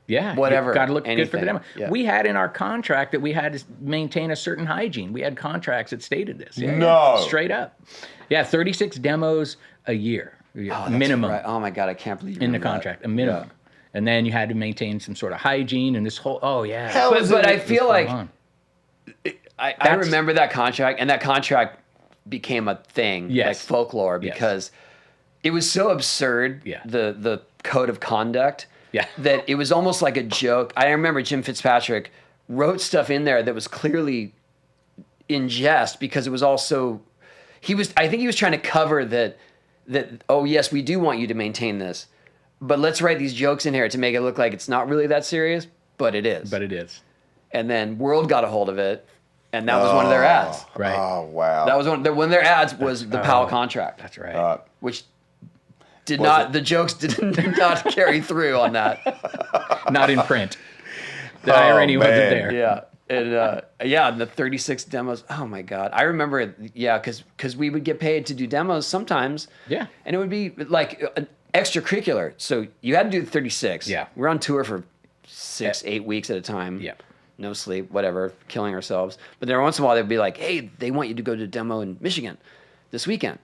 Yeah, Whatever, Got to look good for the anything, demo. yeah. We had in our contract that we had to maintain a certain hygiene. We had contracts that stated this. Yeah, No. straight up. Yeah, 36 demos a year, Oh, that's minimum right. Oh my god, I can't believe you in the remember that. contract, a minimum. And then you had to maintain some sort of hygiene and this whole. Oh yeah. Hell But, is but it- I feel like Hold on. I That's- remember that contract, and that contract became a thing, Yes. like folklore, Yes. because it was so absurd. Yeah. The code of conduct. Yeah. That it was almost like a joke. I remember Jim Fitzpatrick wrote stuff in there that was clearly in jest because it was also I think he was trying to cover that oh yes, we do want you to maintain this, but let's write these jokes in here to make it look like it's not really that serious, but it is. But it is. And then World got a hold of it, and that was one of their ads. Right. Oh, wow. That was one of their ads was the Powell contract, That's right. which did Was not it? the jokes did not carry through on that. Not in print. The Oh, irony wasn't man. there. Yeah. And the 36 demos. Oh my god, I remember it. Yeah, because we would get paid to do demos sometimes. Yeah. and it would be like an extracurricular. So you had to do the 36. Yeah. we're on tour for 6-8 weeks at a time. Yeah. no sleep, whatever, killing ourselves. But then once in a while they'd be like, "Hey, they want you to go to a demo in Michigan this weekend."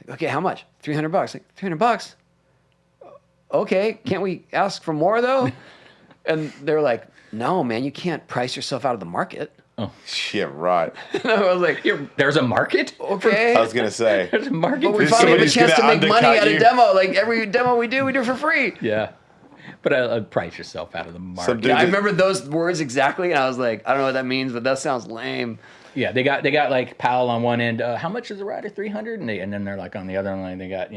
Like, okay, how much? $300. Like, $300? Okay, can't we ask for more though? And they're like, "No, man, you can't price yourself out of the market." Yeah, right. And I was like, There's a market? "Okay." I was going to say. There's a market But we for finally have a somebody's chance to gonna make money undercut at a you. demo. Like every demo we do for free. Yeah. But price yourself out of the market. Some dude- Yeah, I remember those words exactly, and I was like, I don't know what that means, but that sounds lame. Yeah, they got like Powell on one end. How much is the rider? 300, and then they're like on the other line. They got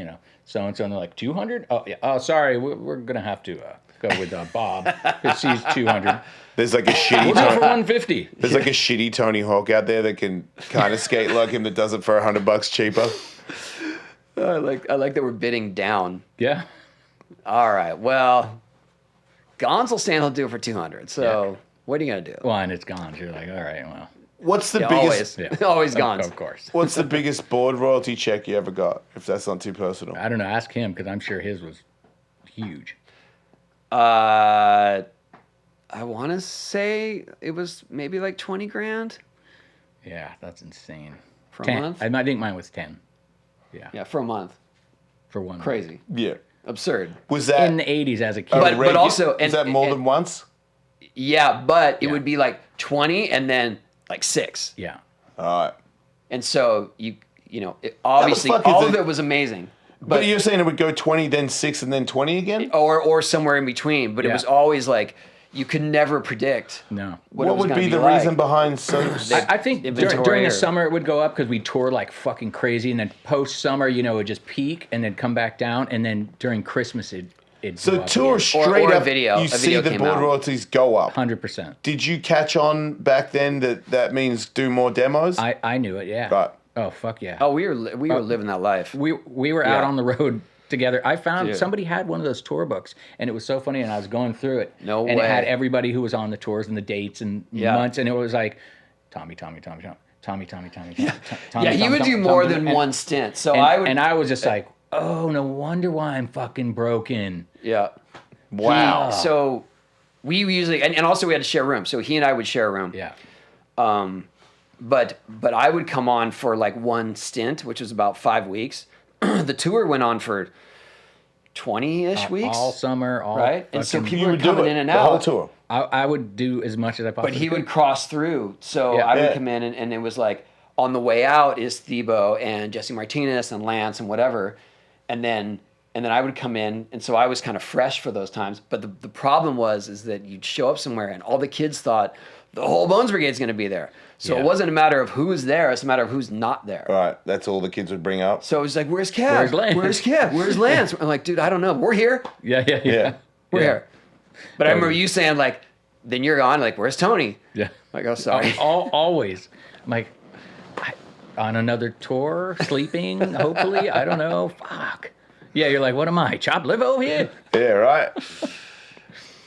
so and so, and they're like 200. Oh yeah. Oh sorry, we're gonna have to go with Bob because she's 200. There's like a shitty We'll go for Tony, 150. there's like a shitty Tony Hawk out there that can kind of skate like him that does it for $100 cheaper. I like that we're bidding down. Yeah. All right, well, Gonzal's saying he'll do it for 200. So what are you gonna do? Well, and it's gone. So you're like, all right, well, What's the Yeah, biggest? always, yeah. always Gonz. Of course. What's the biggest board royalty check you ever got? If that's not too personal. I don't know. Ask him because I'm sure his was huge. I want to say it was maybe like 20 grand Yeah, that's insane. for a 10. month. I think mine was 10. Yeah, Yeah, for a month. for one. Crazy, Yeah. absurd. Was that? In the 80s as a kid. But also- is that more than once? Yeah, but it Yeah. would be like 20 and then like 6. yeah. All right. And so obviously fuck is all of it? it was amazing, But you're saying it would go 20, then 6, and then 20 again? or somewhere in between. But it Yeah. was always like you could never predict. No. What it was would gonna be the like. reason behind so? I think Inventory during the or- summer it would go up because we tour like fucking crazy, and then post summer, it would just peak and then come back down, and then during Christmas it'd So go up tour again. straight Or a up, video. you A see video the came board out. royalties go up. 100%. Did you catch on back then that means do more demos? I knew it. Yeah. Right. Oh fuck yeah. Oh, we were living that life. We were out Yeah. on the road together. I found Dude. somebody had one of those tour books, and it was so funny. And I was going through it, No and it had way. everybody who was on the tours and the dates and Yeah. months, and it was like Tommy. Yeah, he would do more than one stint. So I would. and I was just like, oh, no wonder why I'm fucking broken. Yeah. Wow. So we usually, and also we had to share a room. So he and I would share a room. Yeah. But I would come on for like one stint, which was about 5 weeks. The tour went on for 20-ish weeks. All summer, all right? And so fucking- people You were would do coming it in and the out. whole tour. I would do as much as I possibly But he could. would cross through. So Yeah. I would Yeah. come in and it was like on the way out is Thebo and Jesse Martinez and Lance and whatever. And then I would come in, and so I was kind of fresh for those times. But the problem is that you'd show up somewhere and all the kids thought the whole Bones Brigade's going to be there. So Yeah. it wasn't a matter of who's there, it's a matter of who's not there. Right. That's all the kids would bring up. So it was like, where's Kev? Where's Lance? Where's Kev? Where's Lance? I'm like, dude, I don't know. We're here. Yeah. Yeah. We're Yeah. here. But I remember you saying like, then you're gone. Like, where's Tony? Yeah. Like, oh, sorry. Always. I'm like, on another tour, sleeping, hopefully. I don't know. Fuck. Yeah, you're like, what am I? Chopped liver over here? Yeah. Right.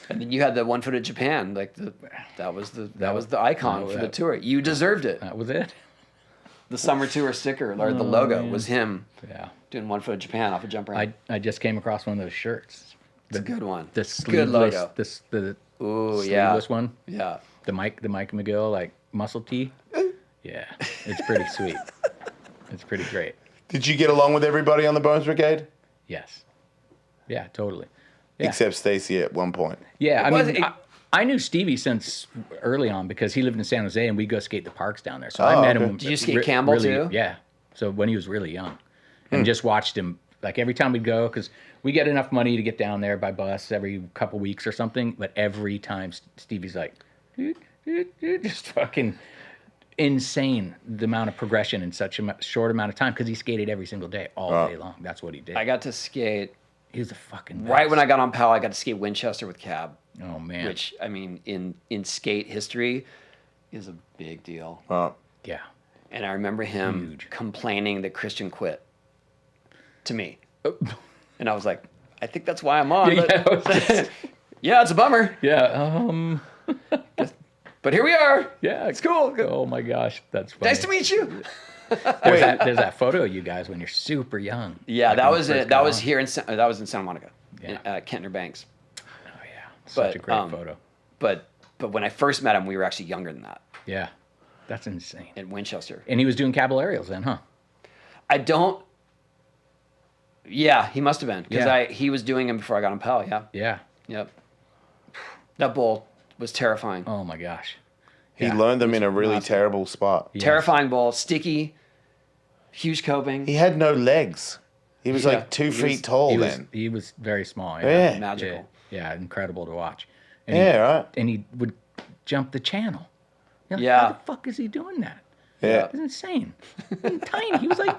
And then you had the one foot of Japan. Like that was the icon for the that- tour. You deserved it. That was it. The summer tour sticker or the logo was him Yeah. doing 1 foot of Japan off a jump ramp. I just came across one of those shirts. It's a good one. The Good sleeveless, logo. the Ooh, yeah. sleeveless one. Yeah. The Mike McGill like muscle tee. Yeah, it's pretty sweet. It's pretty great. Did you get along with everybody on the Bones Brigade? Yes. Yeah, totally. Yeah. Except Stacy at one point. Yeah, I was- mean, I knew Stevie since early on because he lived in San Jose and we go skate the parks down there. So Oh, I met okay. him. Did you skate Campbell, really, too? Yeah. So when he was really young, and just watched him like every time we'd go because we get enough money to get down there by bus every couple weeks or something. But every time Stevie's like, just fucking insane the amount of progression in such a short amount of time because he skated every single day, all day long. That's what he did. I got to skate He was a fucking best. right when I got on PAL. I got to skate Winchester with Cab, Oh man. which I mean, in skate history, is a big deal. Yeah. And I remember him Huge. complaining that Christian quit to me, and I was like, I think that's why I'm on. Yeah, but yeah, it's a bummer, Yeah. but here we are. Yeah. It's cool. Oh my gosh, that's funny. Nice to meet you. There's that photo of you guys when you're super young. Yeah, Like that when you was first it. got That was on. here that was in Santa Monica, Yeah. in Kentner Banks. Oh yeah, such a But, great photo. But when I first met him, we were actually younger than that Yeah, that's insane. in Winchester. And he was doing Caballerials then, huh? I don't. Yeah, he must have been because Yeah. he was doing him before I got on PAL. Yeah. Yeah. Yep. That bowl was terrifying. Oh my gosh. He Yeah. learned them in a really massive. terrible spot. Yeah. Terrifying bowl, sticky, huge coping, He had no legs. He was Yeah. like 2 He feet was- tall He was then. he was very small. Yeah. magical. Yeah, incredible to watch. And Yeah, right. And he would jump the channel. You know, Yeah. How the fuck is he doing that? Yeah. It's insane. He's tiny. He was like,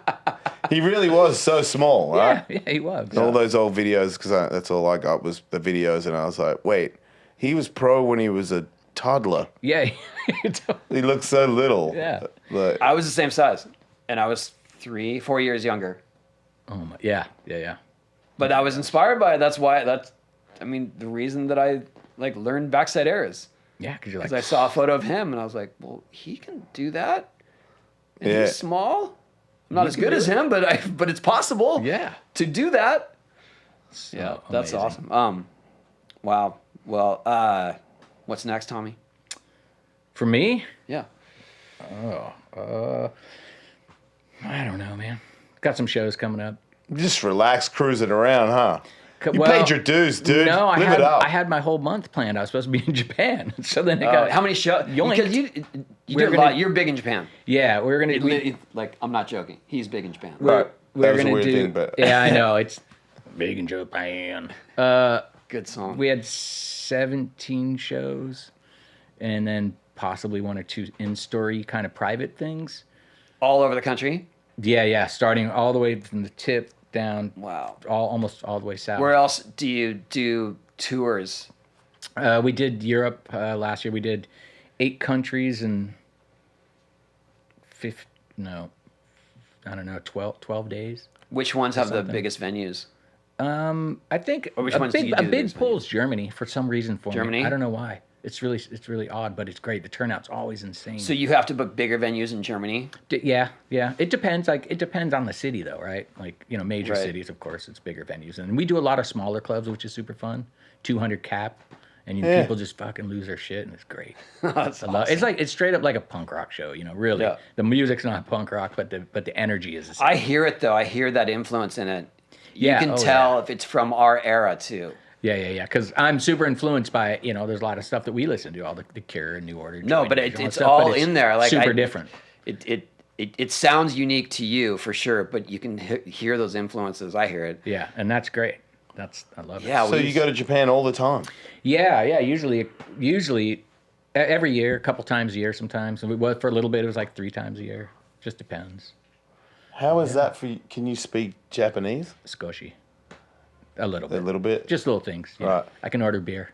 He really was so small, right? yeah, he was. All those old videos, because that's all I got was the videos, and I was like, wait, he was pro when he was a toddler. Yeah. He looked so little. Yeah. Like, I was the same size, and I was 3-4 years younger. Oh my. Yeah. Yeah. Yeah. But I was inspired by it. I mean, the reason that I like learned backside airs. Yeah, because you're like, Because I saw a photo of him and I was like, well, he can do that. And Yeah. he's small. I'm not as can good do as it. him, but it's possible. yeah. To do that. So Yeah, that's amazing. awesome. Wow. Well, what's next, Tommy? For me, Yeah. I don't know, man. Got some shows coming up. just relax cruising around, huh? You Well, paid your dues, dude. No, Live it up. I had my whole month planned. I was supposed to be in Japan, so then it Oh, got how many shows? yoinked. Because you We're did a gonna- lot. You're big in Japan. Yeah, we're gonna Like, I'm not joking. He's big in Japan. Right. we're That was a gonna weird do. thing, but Yeah, I know it's big in Japan. Good song. We had 17 shows, and then possibly 1 or 2 in-story kind of private things. All over the country? Yeah. Starting all the way from the tip down. Wow. Almost all the way south. Where else do you do tours? We did Europe last year. We did 8 countries and 12 days. Which ones have the biggest venues? I think Or which ones do you do a the big biggest pull venues? is Germany for some reason for Germany? me. I don't know why. It's really odd, but it's great. The turnout's always insane. So you have to book bigger venues in Germany? Yeah. It depends. It depends on the city, though, right? Major Right. cities, of course, it's bigger venues, and we do a lot of smaller clubs, which is super fun. 200 cap, and people just fucking lose their shit, and it's great. That's awesome. It's straight up like a punk rock show, really. Yeah. The music's not punk rock, but the energy is the same. I hear it, though. I hear that influence in it. You Yeah, can oh, tell yeah. if it's from our era, too. Yeah. Because I'm super influenced by there's a lot of stuff that we listen to, all the Cure and New Order. No, Joy but Division, it's stuff, all but it's in there. Like super different. It sounds unique to you for sure, but you can hear those influences. I hear it. Yeah, and that's great. I love it. Yeah. So you go to Japan all the time? Yeah. Usually, every year, a couple times a year. Sometimes, for a little bit, it was like 3 times a year. Just depends. How is that for you? Can you speak Japanese? Skoshi, a little bit. A little bit? Just little things. Yeah. Right. I can order beer.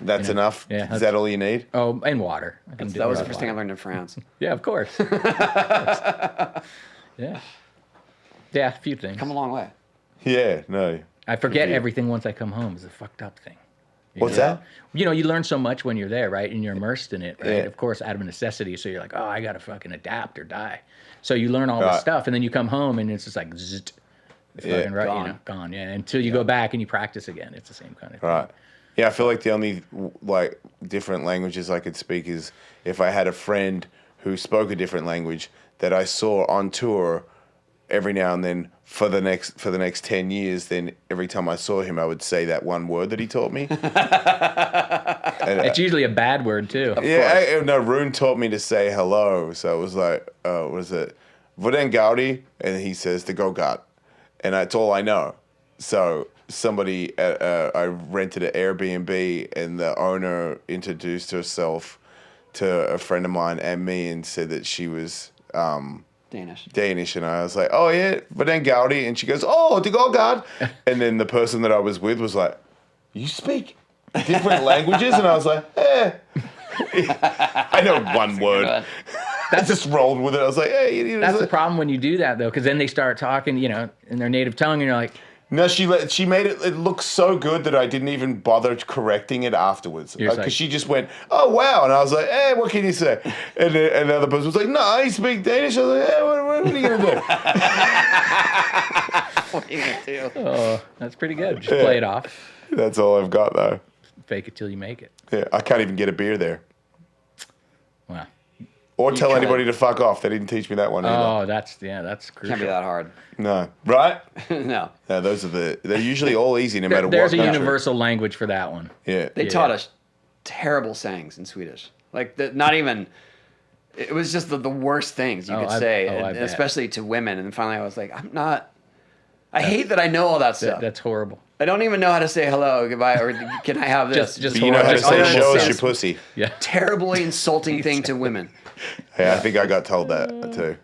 That's enough? Yeah, Is that's- that all you need? Oh, and water. I can do That was the water. first thing I learned in France. Yeah, of course. Yeah. Yeah, a few things. Come a long way. Yeah, no. I forget you. everything once I come home. It's a fucked up thing. What's know? that? You learn so much when you're there, right? And you're immersed in it, right? Yeah. Of course, out of necessity. So you're like, oh, I got to fucking adapt or die. So you learn all Right. this stuff, and then you come home, and it's just like, zzzt, it's Yeah, fucking right, gone. gone. Yeah, until you go back and you practice again. It's the same kind of thing. Right. Yeah, I feel like the only different languages I could speak is if I had a friend who spoke a different language that I saw on tour every now and then for the next 10 years. Then every time I saw him, I would say that one word that he taught me. It's usually a bad word too. No, Rune taught me to say hello, so it was like, what is it? Voden Gaudi, and he says the Gogat, and that's all I know. So I rented an Airbnb, and the owner introduced herself to a friend of mine and me, and said that she was Danish, and I was like, oh yeah, Voden Gaudi, and she goes, oh, the Gogat, and then the person that I was with was like, you speak different languages, and I was like, I know one word. I just rolled with it. I was like, hey. That's the problem when you do that, though, because then they start talking, in their native tongue, and you're like, No, she made it look so good that I didn't even bother correcting it afterwards. Because she just went, oh, wow. And I was like, hey, what can you say? And the other person was like, no, I speak Danish. I was like, hey, what are you going to do? What are you going to do? oh, that's pretty good. Just play it off. That's all I've got, though. Fake it till you make it. Yeah, I can't even get a beer there. Wow. Or tell could. anybody to fuck off. They didn't teach me that one either. Oh, that's crucial. Can't be that hard. No. Right? No. No, they're usually all easy no matter what. There's a country. universal language for that one. Yeah. They taught us terrible sayings in Swedish. Like, not even... It was just the worst things you could say, I and bet. especially to women. And finally I was like, I hate that I know all that stuff. That's horrible. I don't even know how to say hello, goodbye, or can I have this? Just But you know how to horrible. say Oh, show us yes. your pussy. Yeah. terribly insulting thing to women. Yeah, I think I got told that too.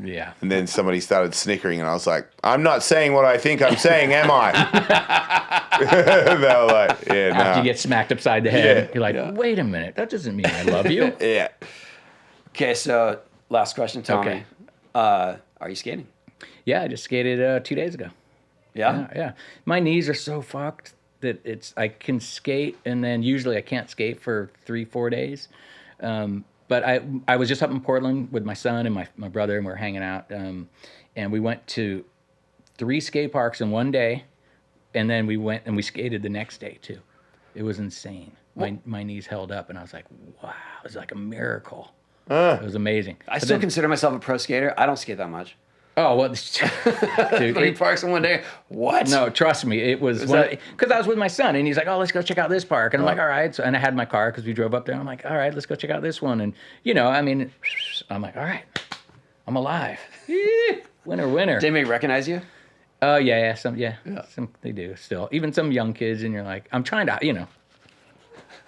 Yeah. And then somebody started snickering, and I was like, I'm not saying what I think I'm saying, am I? They were like, yeah, After no. you get smacked upside the head, Yeah. you're like, wait a minute, that doesn't mean I love you. Yeah. Okay, so last question, Tommy. Okay. Are you skating? Yeah, I just skated 2 days ago. Yeah? Yeah. My knees are so fucked that I can skate, and then usually I can't skate for 3-4 days. But I was just up in Portland with my son and my brother, and we were hanging out. And we went to 3 skate parks in one day, and then we went and we skated the next day too. It was insane. My knees held up, and I was like, wow, it was like a miracle. It was amazing. I still consider myself a pro skater. I don't skate that much. Oh, well, dude. 3 parks in one day? What? No, trust me, it was because I was with my son, and he's like, "Oh, let's go check out this park," and I'm like, "All right." So, and I had my car because we drove up there. I'm like, "All right, let's go check out this one," and I'm like, "All right, I'm alive." Winner. Did they recognize you? Oh yeah, some they do still. Even some young kids, and you're like, I'm trying to,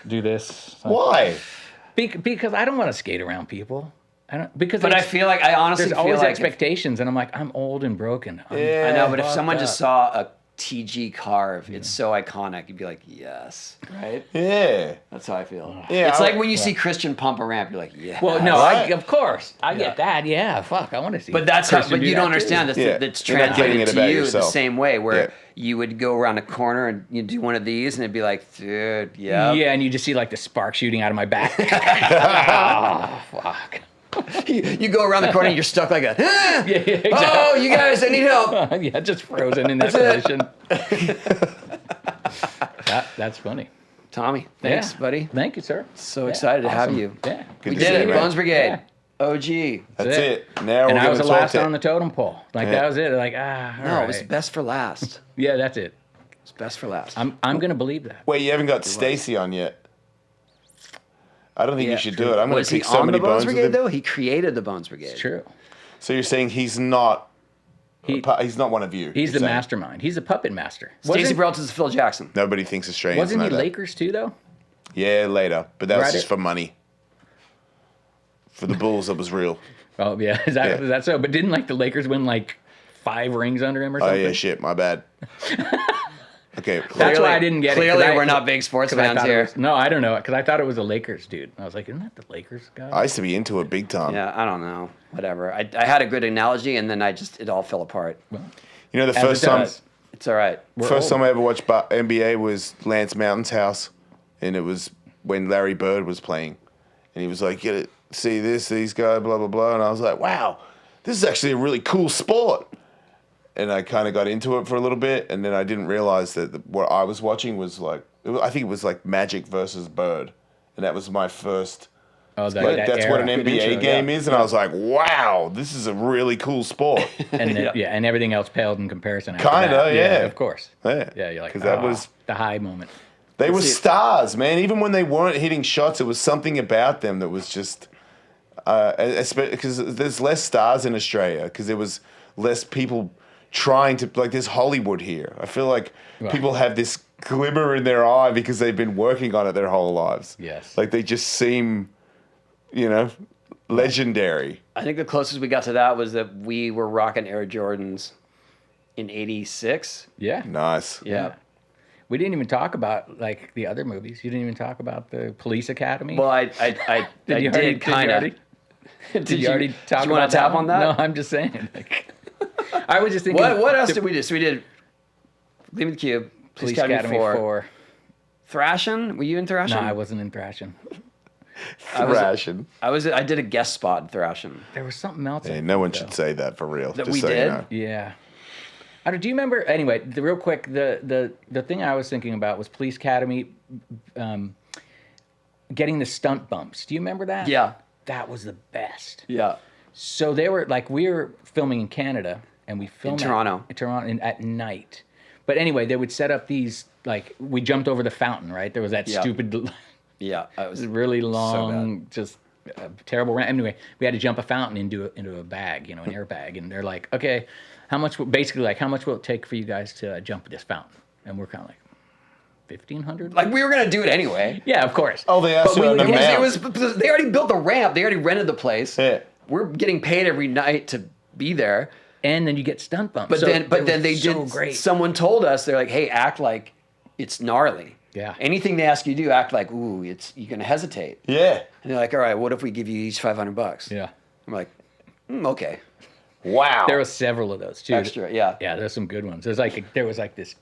do this. Why? Because I don't want to skate around people. I don't But I feel like I honestly there's feel always like expectations, and I'm like, I'm old and broken. I know, but if fucked someone up. just saw a TG carve, it's so iconic. You'd be like, yes, right? Yeah. That's how I feel. Yeah, It's I- like when you see Christian pump a ramp, you're like, yeah. Well, no, Right. of course, I get that. Yeah, fuck, I want to see. But that's how. Christian But do you that don't too. understand that Yeah. that's You're not getting translated it to about you the yourself. same way, where Yeah. you would go around a corner and you do one of these, and it'd be like, dude, yeah. Yeah, and you just see like the spark shooting out of my back. Oh, fuck. You go around the corner and you're stuck like a. Yeah, exactly. Oh, you guys, I need help. Yeah, just frozen in that position. That's funny. Tommy, thanks, Yeah. buddy. Thank you, sir. So excited to have awesome. you. Yeah. Good We to did see it, you, man. Bones Brigade, Yeah. OG. That's it. Now And we're I going was to the talk last to on the totem pole. Like that was it. Like all No, right. it was best for last. Yeah, that's it. It's best for last. I'm gonna believe that. Wait, you haven't got Stacy on yet. I don't think you should do it. I'm going Was to he pick so on many the Bones bones with Brigade him. though? He created the Bones Brigade. It's true. So you're saying he's not he's not one of you. He's you're the saying. mastermind. He's a puppet master. Stacey Peralta is Phil Jackson. Nobody thinks Australians Wasn't know he that. Lakers too though? Yeah, later. But that was Right. just for money. For the Bulls, that was real. Oh yeah, is that so? But didn't like the Lakers win like 5 rings under him or Oh something? yeah, shit, my bad. Okay, That's why I didn't get it. 'cause Clearly, I- we're not big sports 'cause I fans thought it here. was- no, I don't know, because I thought it was a Lakers dude. I was like, isn't that the Lakers guy? I used to be into it big time. Yeah, I don't know. Whatever. I had a good analogy, and then it all fell apart. You know, the As first it time does. It's all right. first time I ever watched NBA was Lance Mountain's house, and it was when Larry Bird was playing, and he was like, "Get it, see this, these guys, blah blah blah," and I was like, "Wow, this is actually a really cool sport." And I kind of got into it for a little bit, and then I didn't realize that what I was watching was like, I think it was like Magic versus Bird, and that was my first. Oh, that, Like, that that's what an era. NBA intro, game yeah. is, and I was like, "Wow, this is a really cool sport." And then, and everything else paled in comparison. after Kinda, that. yeah. Of course. Yeah, Yeah, you're like, 'cause that "Oh," was- the high moment. They were see. stars, man. Even when they weren't hitting shots, it was something about them that was just. Because there's less stars in Australia, because there was less people trying to, like, there's Hollywood here. I feel like people have this glimmer in their eye because they've been working on it their whole lives. Yes. Like they just seem, legendary. I think the closest we got to that was that we were rocking Air Jordans in '86. Yeah. Nice. Yeah. We didn't even talk about like the other movies. You didn't even talk about the Police Academy. Well, I you already- did kind of. Did you already talk you wanna about tap that on one? that? No, I'm just saying. Like, I was just thinking. What else did we do? So we did Leave the Cube, Police Academy 4. Thrashing? Were you in Thrashing? No, I wasn't in Thrashing. Thrashing. I did a guest spot in Thrashing. There was something else. Hey, in no it, one though. should say that for real. That just we so did? You know. Yeah. Do you remember? Anyway, real quick, the thing I was thinking about was Police Academy, getting the stunt bumps. Do you remember that? Yeah. That was the best. Yeah. So they were like, we were filming in Canada, and we filmed Toronto. in Toronto at night. But anyway, they would set up these, like, we jumped over the fountain, right? There was that Yeah. stupid, Yeah. I was really so long, just terrible ramp. Anyway, we had to jump a fountain into a bag, an airbag. And they're like, okay, how much will it take for you guys to jump this fountain? And we're kind of like, 1,500? like we were gonna do it anyway. Yeah, of course. Oh, they asked But you on the Because map. they already built the ramp. They already rented the place. Yeah. We're getting paid every night to be there. And then you get stunt bumps. But So then it they was so did. great. Someone told us they're like, "Hey, act like it's gnarly. Yeah. Anything they ask you to do, act like ooh, you're gonna hesitate." Yeah. And they're like, "All right, what if we give you each $500?" Yeah. I'm like, okay, Wow. There were several of those too. extra, yeah. Yeah, there's some good ones. There was this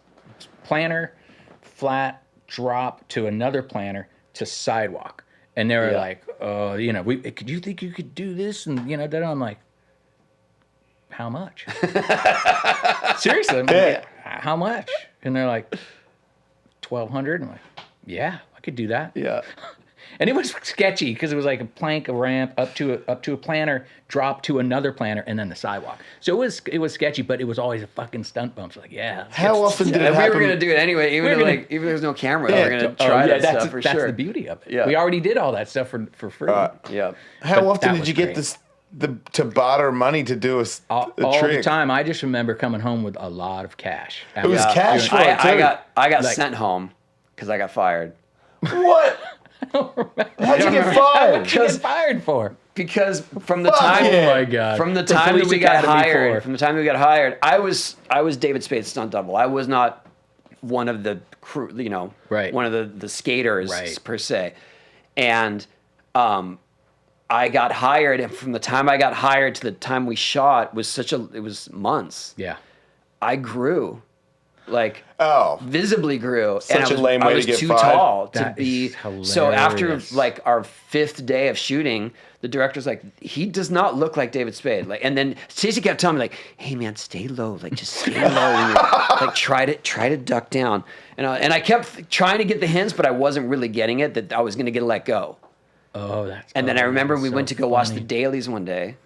planter, flat, drop to another planter to sidewalk. And they were Yeah. like, could you think you could do this? And then I'm like, how much? Seriously, I'm like, Yeah. how much? And they're like, 1,200. I'm like, yeah, I could do that. Yeah. And it was sketchy because it was like a plank, a ramp up to a planter, drop to another planter, and then the sidewalk. So it was sketchy, but it was always a fucking stunt bump. So like, yeah. How often did it And we happen? were gonna do it anyway, even We're if gonna- even if there's no camera. Yeah. We're gonna Oh, try yeah, that stuff for that's sure. the beauty of it. Yeah. We already did all that stuff for free. Yeah. How But often that did was you get great. this to barter money to do a all trick. the time. I just remember coming home with a lot of cash. It was cash for it, too. I got Like- sent home because I got fired. What? How'd you get fired? What you get fired for? Because from the Fuck time, yeah. Oh my God. from the The time that police we got academy hired, for- from the time we got hired, I was David Spade's stunt double. I was not one of the crew, Right. one of the skaters Right. per se, and I got hired, and from the time I got hired to the time we shot it was months. Yeah. I grew, like. Oh. Visibly grew, Such and a lame way I to was get too fired. tall to That be. is So after hilarious. like our 5th day of shooting, the director's like, he does not look like David Spade. Like, and then Stacey kept telling me like, hey man, stay low, like just stay low, when you're, like try to duck down. And I kept trying to get the hints, but I wasn't really getting it that I was gonna get let go. Oh, that's. And then I remember we so went to go watch the funny. dailies one day.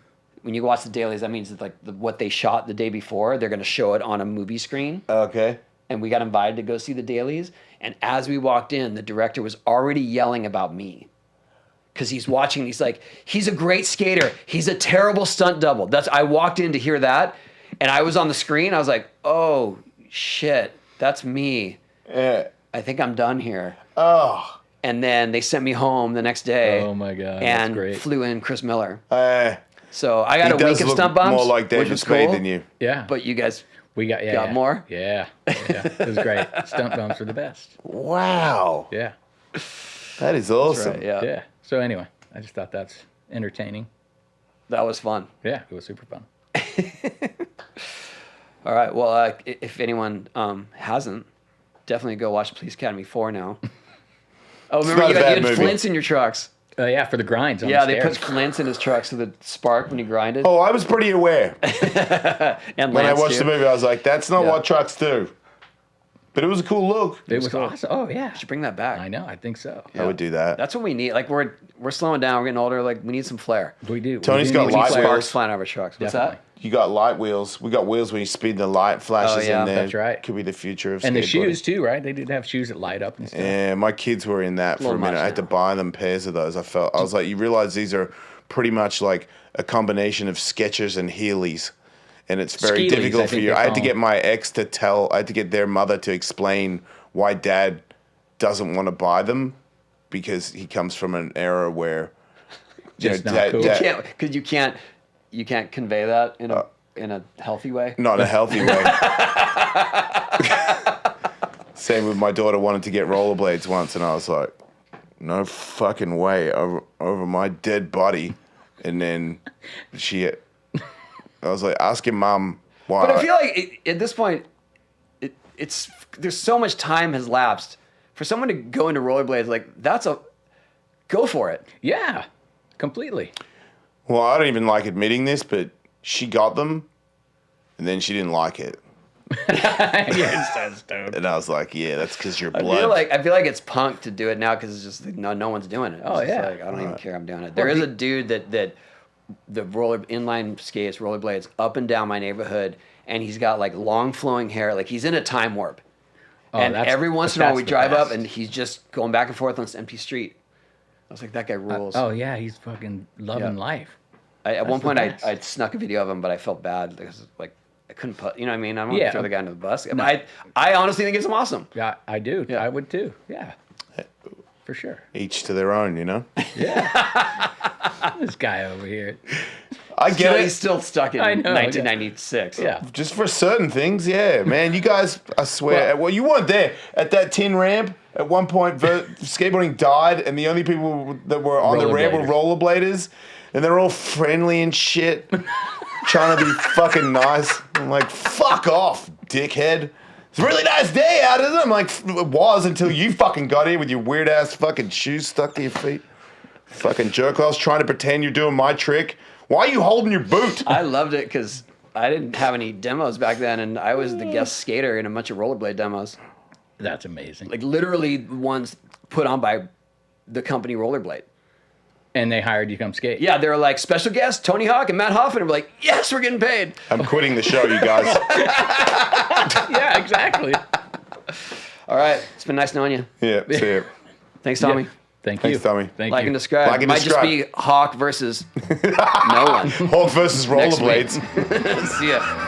When you watch the dailies, that means that like what they shot the day before, they're gonna show it on a movie screen. Okay. And we got invited to go see the dailies. And as we walked in, the director was already yelling about me. Because he's watching, he's like, he's a great skater. He's a terrible stunt double. I walked in to hear that, and I was on the screen. I was like, oh, shit, that's me. Yeah. I think I'm done here. Oh. And then they sent me home the next day. Oh my God, that's And great. flew in Chris Miller. He So I got a week does of look stunt bumps, more like which David was Spade cool. than you. Yeah. But you guys we got got more? Yeah. It was great. Stunt bumps are the best. Wow. Yeah. That is awesome. right, yeah. Yeah. So anyway, I just thought that's entertaining. That was fun. Yeah, it was super fun. All right. Well, if anyone hasn't, definitely go watch Police Academy 4 now. Oh, remember not you a bad had movie. flints in your trucks. Yeah, for the grinds on Yeah, the they put stairs. flints in his truck so that spark when you grinded. Oh, I was pretty aware. And When I Lance, watched too. the movie, I was like, that's not Yeah. what trucks do. But it was a cool look. It was cool. awesome. Oh yeah. Should bring that back. I know. I think so. I would do that. That's what we need. Like we're slowing down. We're getting older. Like we need some flair. We do. Tony's We do got need light some wheels. Sparks flying out of our trucks. What's Definitely. that? You got light wheels. We got wheels where you speed the light flashes Oh, yeah. in there. That's right. Could be the future of And the skateboarding. shoes too, right? They did have shoes that light up and stuff. Yeah, my kids were in that for a Little minute. much I had to now. buy them pairs of those. I was like, you realize these are pretty much like a combination of Skechers and Heelys. And it's very Skeelies, difficult I for think you. they I had to call get them. my ex I had to get their mother to explain why dad doesn't want to buy them because he comes from an era where Just not cool. Because you can't convey that in a healthy way. not in a healthy way. Same with my daughter wanted to get rollerblades once, and I was like, no fucking way over my dead body. And then I was like, asking mom why. But I feel like at this point, it's there's so much time has lapsed for someone to go into rollerblades. Like go for it. Yeah, completely. Well, I don't even like admitting this, but she got them, and then she didn't like it. Yeah, it's stoned. And I was like, yeah, that's because you're I blood. feel like it's punk to do it now because it's just no one's doing it. It's Oh, just yeah. like, I don't even care. I'm doing it. There is a dude that the inline skates rollerblades up and down my neighborhood, and he's got like long flowing hair, like he's in a time warp. Oh, And that's- every once in a while that's we the drive up best. and he's just going back and forth on this empty street. I was like, that guy rules. Oh yeah, he's fucking loving Yeah. life. At one the point, best. I snuck a video of him, but I felt bad because like I couldn't put. You know what I mean? I don't want Yeah. to throw the guy under the bus. I honestly think it's awesome. Yeah, I do. Yeah. I would too. Yeah, for sure. Each to their own, you know? This guy over here. I get He's it. still stuck in I know, 1996. Yeah. Just for certain things, yeah, man. You guys, I swear. Well, you weren't there at that tin ramp. At one point, skateboarding died, and the only people that were on the ramp were rollerbladers, and they're all friendly and shit, trying to be fucking nice. I'm like, fuck off, dickhead. It's a really nice day out, isn't it? I'm like, it was until you fucking got here with your weird ass fucking shoes stuck to your feet. Fucking jerk offs trying to pretend you're doing my trick. Why are you holding your boot? I loved it because I didn't have any demos back then, and I was the guest skater in a bunch of rollerblade demos. That's amazing. Like literally ones put on by the company Rollerblade. And they hired you to come skate. Yeah, they were like special guests, Tony Hawk and Matt Hoffman. And we're like, yes, we're getting paid. I'm quitting the show, you guys. Yeah, exactly. All right, it's been nice knowing you. Yeah, see ya. Thanks, Tommy. Yeah. Thank Thanks, you. Tommy. Thank Like you. and describe. Like and Might describe. just be Hawk versus no one. Hawk versus Next week. rollerblades. See ya.